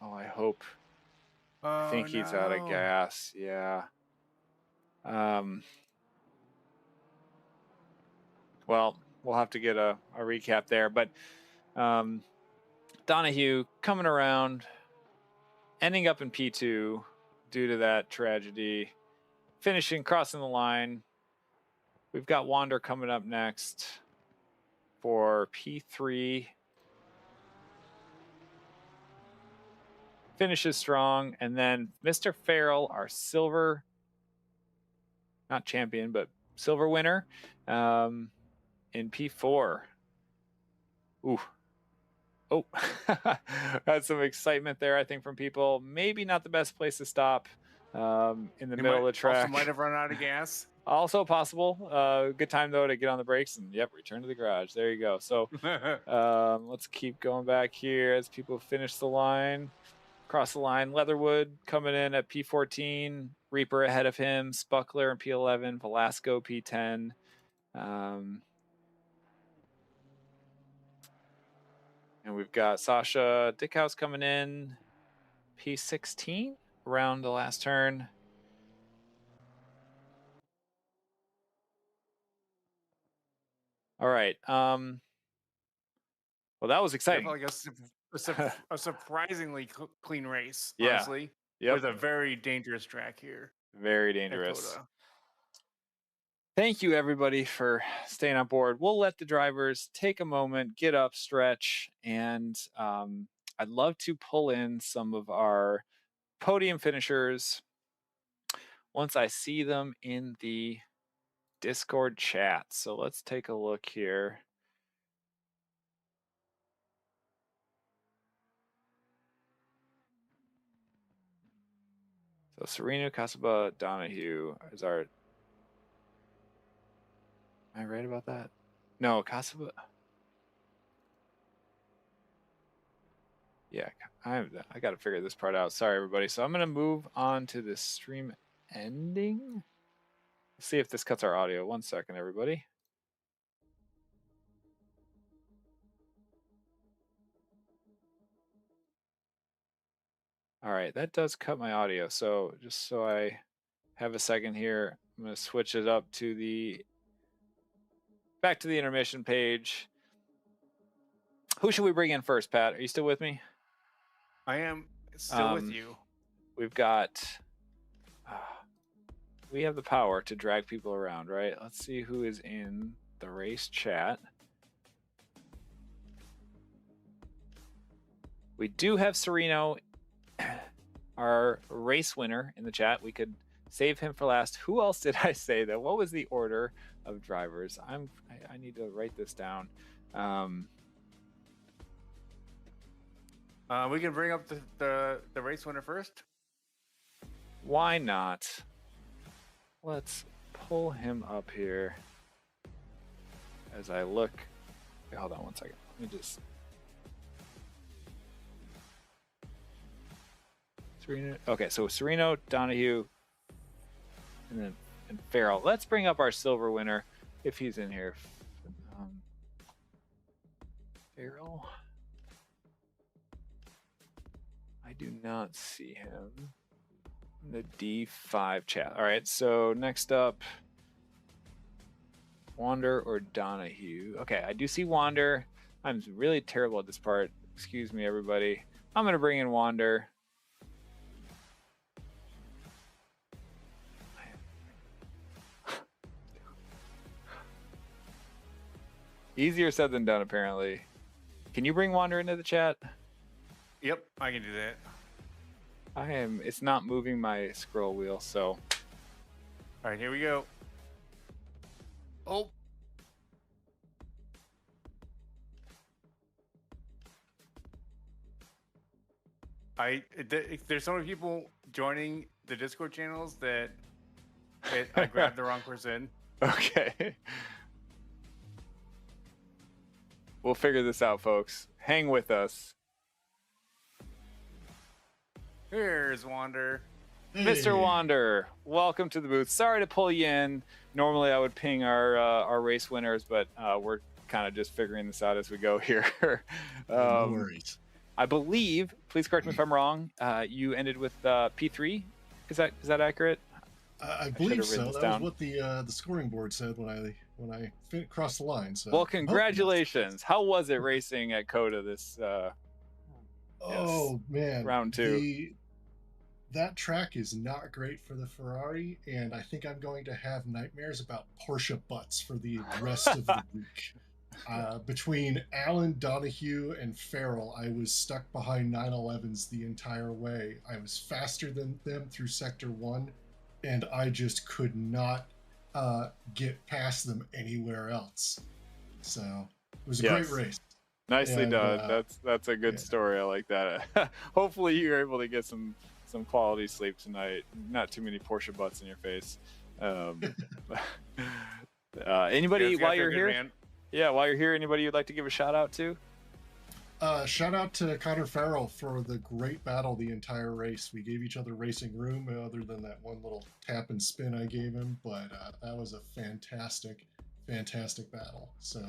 Oh, I hope. I think he's out of gas. Yeah. Well, we'll have to get a recap there, but Donahue coming around, ending up in P2 due to that tragedy, finishing, crossing the line. We've got Wander coming up next for P3. Finishes strong, and then Mr. Farrell, our silver, not champion, but silver winner, in P4. Ooh. Oh, had some excitement there, I think, from people. Maybe not the best place to stop in the middle of the track. Also might have run out of gas. Also possible. Good time, though, to get on the brakes and, yep, return to the garage. There you go. So let's keep going back here as people finish the line. Cross the line. Leatherwood coming in at P14. Reaper ahead of him. Spuckler in P11. Velasco P10. And we've got Sasha Dickhouse coming in, P16 around the last turn. All right. Well, that was exciting. Like a surprisingly clean race, Yeah. honestly. Yep. With a very dangerous track here. Very dangerous. Thank you, everybody, for staying on board. We'll let the drivers take a moment, get up, stretch, and I'd love to pull in some of our podium finishers once I see them in the Discord chat. So let's take a look here. So Sereno, Casaba, Donahue is our... Am I right about that? No, Casaba... Yeah, I got to figure this part out. Sorry, everybody. So I'm going to move on to the stream ending. Let's see if this cuts our audio. 1 second, everybody. All right, that does cut my audio. So just so I have a second here, I'm going to switch it up to the back to the intermission page. Who should we bring in first, Pat? Are you still with me? I am still with you. We've got... we have the power to drag people around, right? Let's see who is in the race chat. We do have Sereno, our race winner, in the chat. We could Save him for last. Who else did I say that? What was the order of drivers? I need to write this down. We can bring up the race winner first. Why not? Let's pull him up here as I look. Okay, hold on one second. Let me just. Sereno. Okay, so Sereno, Donahue, and Farrell. Let's bring up our silver winner if he's in here. Farrell. I do not see him in the D5 chat. All right, so next up, Wander or Donahue. Okay, I do see Wander. I'm really terrible at this part. Excuse me, everybody. I'm going to bring in Wander. Easier said than done, apparently. Can you bring Wander into the chat? Yep, I can do that. It's not moving my scroll wheel, so. All right, here we go. Oh. There's so many people joining the Discord channels that I grabbed the wrong person. Okay. We'll figure this out, folks. Hang with us. Here's Wander. Mr. Wander, welcome to the booth. Sorry to pull you in. Normally I would ping our race winners, but we're kind of just figuring this out as we go here. No worries. I believe, please correct me if I'm wrong, you ended with P3. Is that accurate? I believe so. That was what the scoring board said when I crossed the line. So well, congratulations. How was it racing at Cota this man, round 2? That track is not great for the Ferrari, and I think I'm going to have nightmares about Porsche butts for the rest of the week. Between Allen, Donahue, and Farrell, I was stuck behind 911s the entire way. I was faster than them through Sector 1, and I just could not get past them anywhere else. So it was a great race. Nicely done. That's a good story. I like that. Hopefully you're able to get some quality sleep tonight. Not too many Porsche butts in your face. Anybody while you're here? Man. Yeah, while you're here, anybody you'd like to give a shout out to? Shout out to Connor Farrell for the great battle the entire race. We gave each other racing room, other than that one little tap and spin I gave him. But that was a fantastic battle. So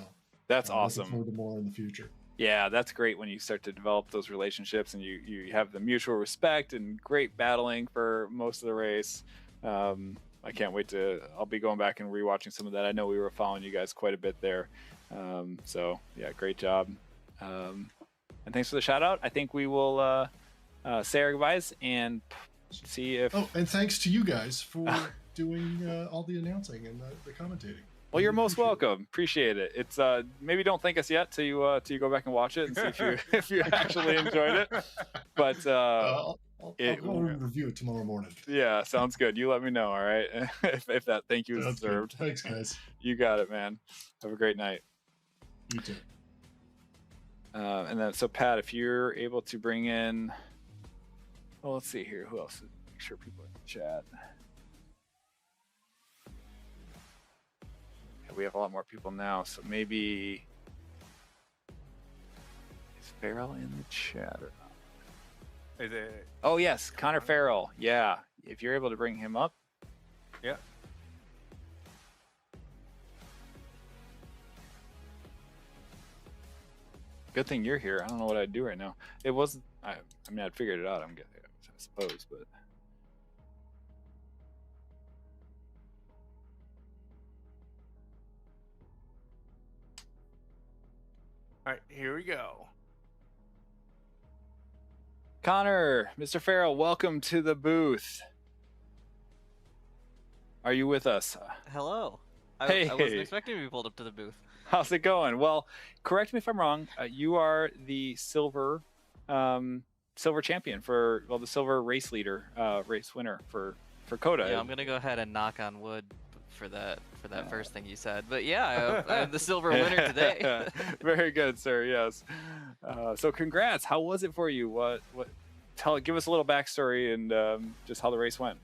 that's awesome. Looking forward to more in the future. Yeah, that's great when you start to develop those relationships and you have the mutual respect and great battling for most of the race. I can't wait I'll be going back and rewatching some of that. I know we were following you guys quite a bit there. So yeah, great job. And thanks for the shout out. I think we will say our goodbyes and see if. Oh, and thanks to you guys for doing all the announcing and the commentating. Well, you're most welcome. Appreciate it. It's maybe don't thank us yet till you go back and watch it and see if you actually enjoyed it. But I'll review it tomorrow morning. Yeah, sounds good. You let me know, all right? if that thank you is deserved. Good. Thanks, guys. You got it, man. Have a great night. You too. And then, so Pat, if you're able to bring in, well, let's see here. Who else? Make sure people are in the chat. Yeah, we have a lot more people now, so maybe is Farrell in the chat or not? Is it? Oh yes, Connor Farrell. Yeah, if you're able to bring him up. Yeah. Good thing you're here. I don't know what I'd do right now. It wasn't. I mean, I'd figured it out. I suppose, but. All right, here we go. Connor, Mr. Farrell, welcome to the booth. Are you with us? Hello. Hey. I wasn't expecting to be pulled up to the booth. How's it going? Well, correct me if I'm wrong. You are the silver champion the silver race leader, race winner for for Cota. Yeah, I'm gonna go ahead and knock on wood for that first thing you said. But yeah, I'm the silver winner today. Very good, sir. Yes. So congrats. How was it for you? Give us a little backstory and just how the race went.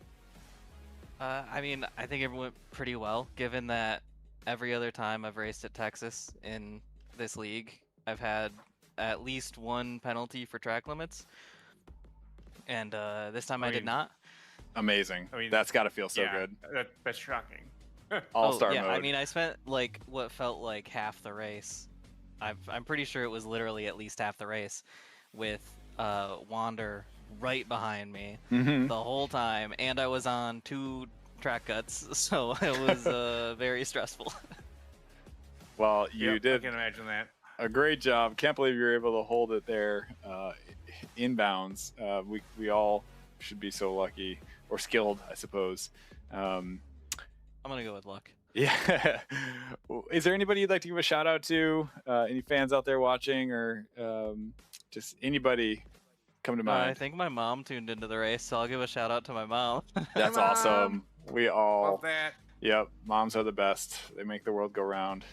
I mean, I think it went pretty well, given that every other time I've raced at Texas in this league, I've had at least one penalty for track limits, and this time I did not. Amazing. I mean, that's got to feel so good. That's shocking. All-star yeah, mode. I mean, I spent like what felt like half the race. I'm pretty sure it was literally at least half the race with Wander right behind me the whole time, and I was on 2 track cuts, so it was very stressful. Well, you did. I can imagine that. A great job. Can't believe you were able to hold it there inbounds. We all should be so lucky, or skilled, I suppose. I'm gonna go with luck. Yeah. Is there anybody you'd like to give a shout out to? Any fans out there watching, or just anybody come to mind? I think my mom tuned into the race, so I'll give a shout out to my mom. That's awesome. We all love that. Yep, moms are the best. They make the world go round.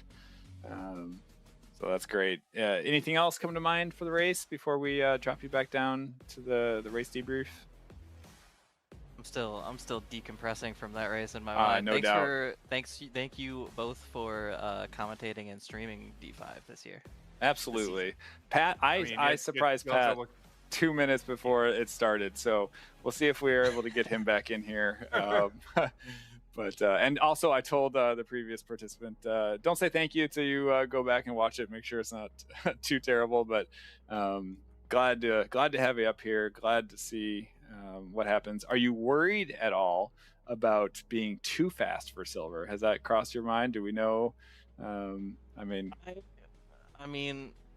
So that's great. Anything else come to mind for the race before we drop you back down to the race debrief? I'm still decompressing from that race in my mind. No doubt. Thank you both for commentating and streaming D5 this year. Absolutely. Pat, I surprised Pat 2 minutes before it started, so we'll see if we're able to get him back in here. But and also I told the previous participant, don't say thank you till you go back and watch it. Make sure it's not too terrible. But glad to have you up here. Glad to see what happens. Are you worried at all about being too fast for silver? Has that crossed your mind? Do we know? I mean,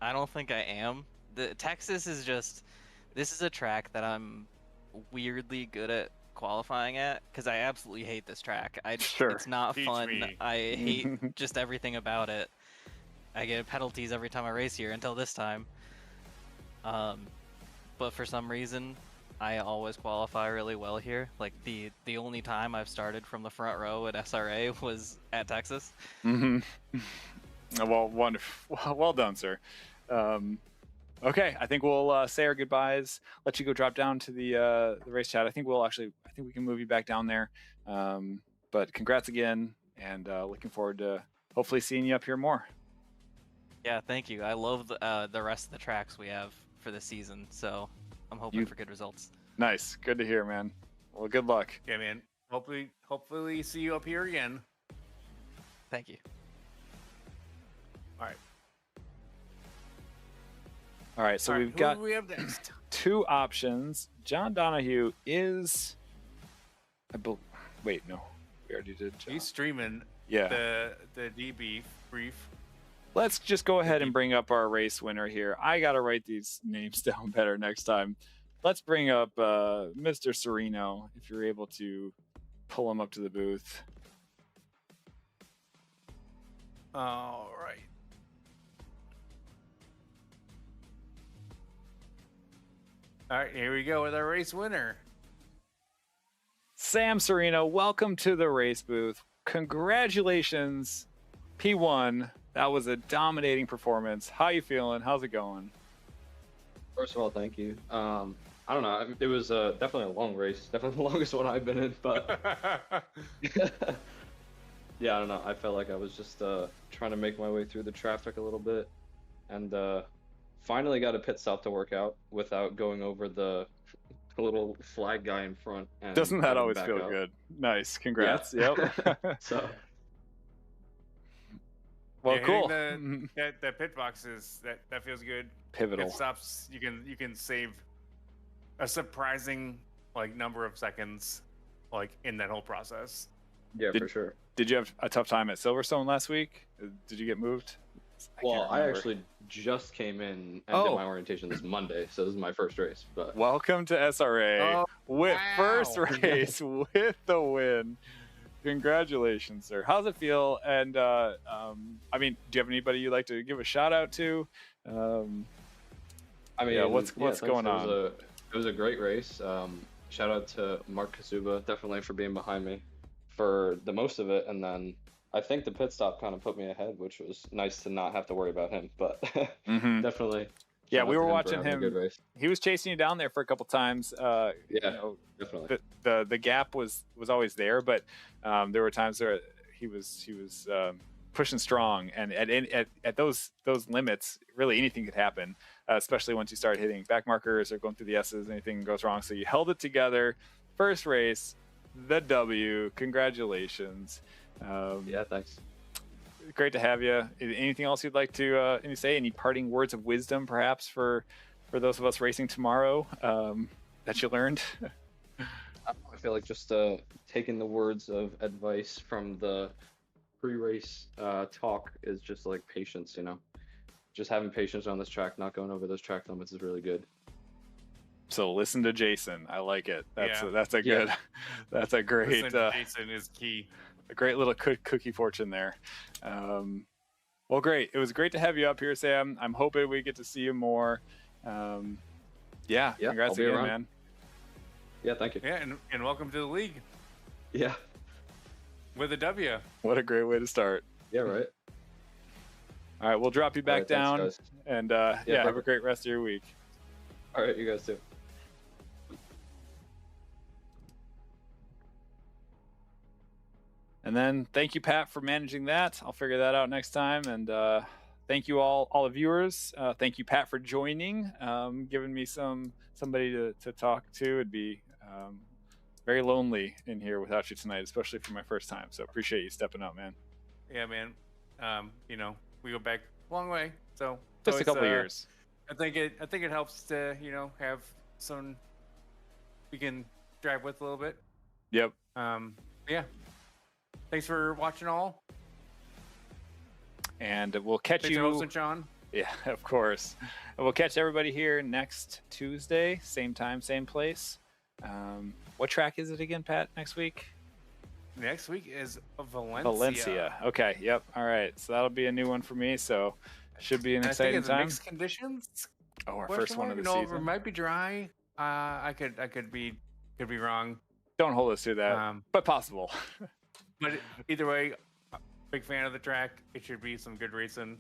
I don't think I am. The Texas is just, this is a track that I'm weirdly good at qualifying at, because I absolutely hate this track. It's not fun. I hate just everything about it. I get penalties every time I race here until this time. But for some reason, I always qualify really well here. Like the only time I've started from the front row at SRA was at Texas. Well, wonderful. Well done, sir. Okay, I think we'll say our goodbyes. Let you go drop down to the race chat. I think we can move you back down there. But congrats again, and looking forward to hopefully seeing you up here more. Yeah, thank you. I love the rest of the tracks we have for this season, so I'm hoping for good results. Nice, good to hear, man. Well, good luck. Yeah, man. Hopefully see you up here again. Thank you. All right, so we've got next? 2 options. John Donahue is... Wait, no. We already did John. He's streaming the DB brief. Let's just go ahead and bring up our race winner here. I got to write these names down better next time. Let's bring up Mr. Serino, if you're able to pull him up to the booth. All right. All right, here we go with our race winner. Sam Serino, welcome to the race booth. Congratulations, P1. That was a dominating performance. How you feeling? How's it going? First of all, thank you. I don't know. It was definitely a long race. Definitely the longest one I've been in. But yeah, I don't know. I felt like I was just trying to make my way through the traffic a little bit, and finally got a pit stop to work out without going over the little flag guy in front. And doesn't that always feel good? Nice. Congrats. Yeah. Yep. So. Well, cool. That pit box that feels good. Pivotal. Pit stops. You can save a surprising number of seconds in that whole process. Yeah, for sure. Did you have a tough time at Silverstone last week? Did you get moved? I actually just came in and did my orientation this Monday, so this is my first race. But welcome to SRA with first race with the win. Congratulations, sir. How's it feel? And do you have anybody you'd like to give a shout out to? What's going on? It was a great race. shout out to Mark Kazuba, definitely for being behind me for the most of it, and then I think the pit stop kind of put me ahead, which was nice to not have to worry about him. But definitely, Yeah, shout we out were to him for watching having a good him. race. He was chasing you down there for a couple times. Yeah, definitely. The gap was always there, but there were times where he was pushing strong, and at those limits, really anything could happen, especially once you start hitting back markers or going through the S's. Anything goes wrong, so you held it together. First race, the W. Congratulations. Yeah, thanks. Great to have you. Anything else you'd like to say? Any parting words of wisdom, perhaps, for those of us racing tomorrow that you learned? I feel like just taking the words of advice from the pre-race talk is just like patience, just having patience on this track, not going over those track limits is really good. So listen to Jason. I like it. That's a Yeah. good. That's a great. Listen to Jason is key. A great little cookie fortune there. Well, great. It was great to have you up here, Sam. I'm hoping we get to see you more. Yeah. Congrats I'll be again, around. man. Yeah, thank you. Yeah, and welcome to the league Yeah. with a W. What a great way to start. Yeah, right. All right, we'll drop you back All right, down, thanks, guys. and have a perfect. great rest of your week. All right, you guys too. And then thank you, Pat, for managing that. I'll figure that out next time. And thank you all the viewers. Thank you, Pat, for joining, giving me somebody to talk to. It'd be very lonely in here without you tonight, especially for my first time. So appreciate you stepping up, man. Yeah, man. We go back a long way, so Just a it's, couple of years. I think it helps to have someone we can drive with a little bit. Yep. Yeah. Thanks for watching all. And we'll catch Thanks you. for hosting, Sean. Yeah, of course. And we'll catch everybody here next Tuesday, same time, same place. What track is it again, Pat, next week? Next week is Valencia. Valencia. Okay, yep. All right. So that'll be a new one for me. So should be an And exciting I think it's time. mixed conditions. Oh, our Question first one of the mark? season. It might be dry. I could be wrong. Don't hold us to that, but possible. But either way, big fan of the track. It should be some good racing.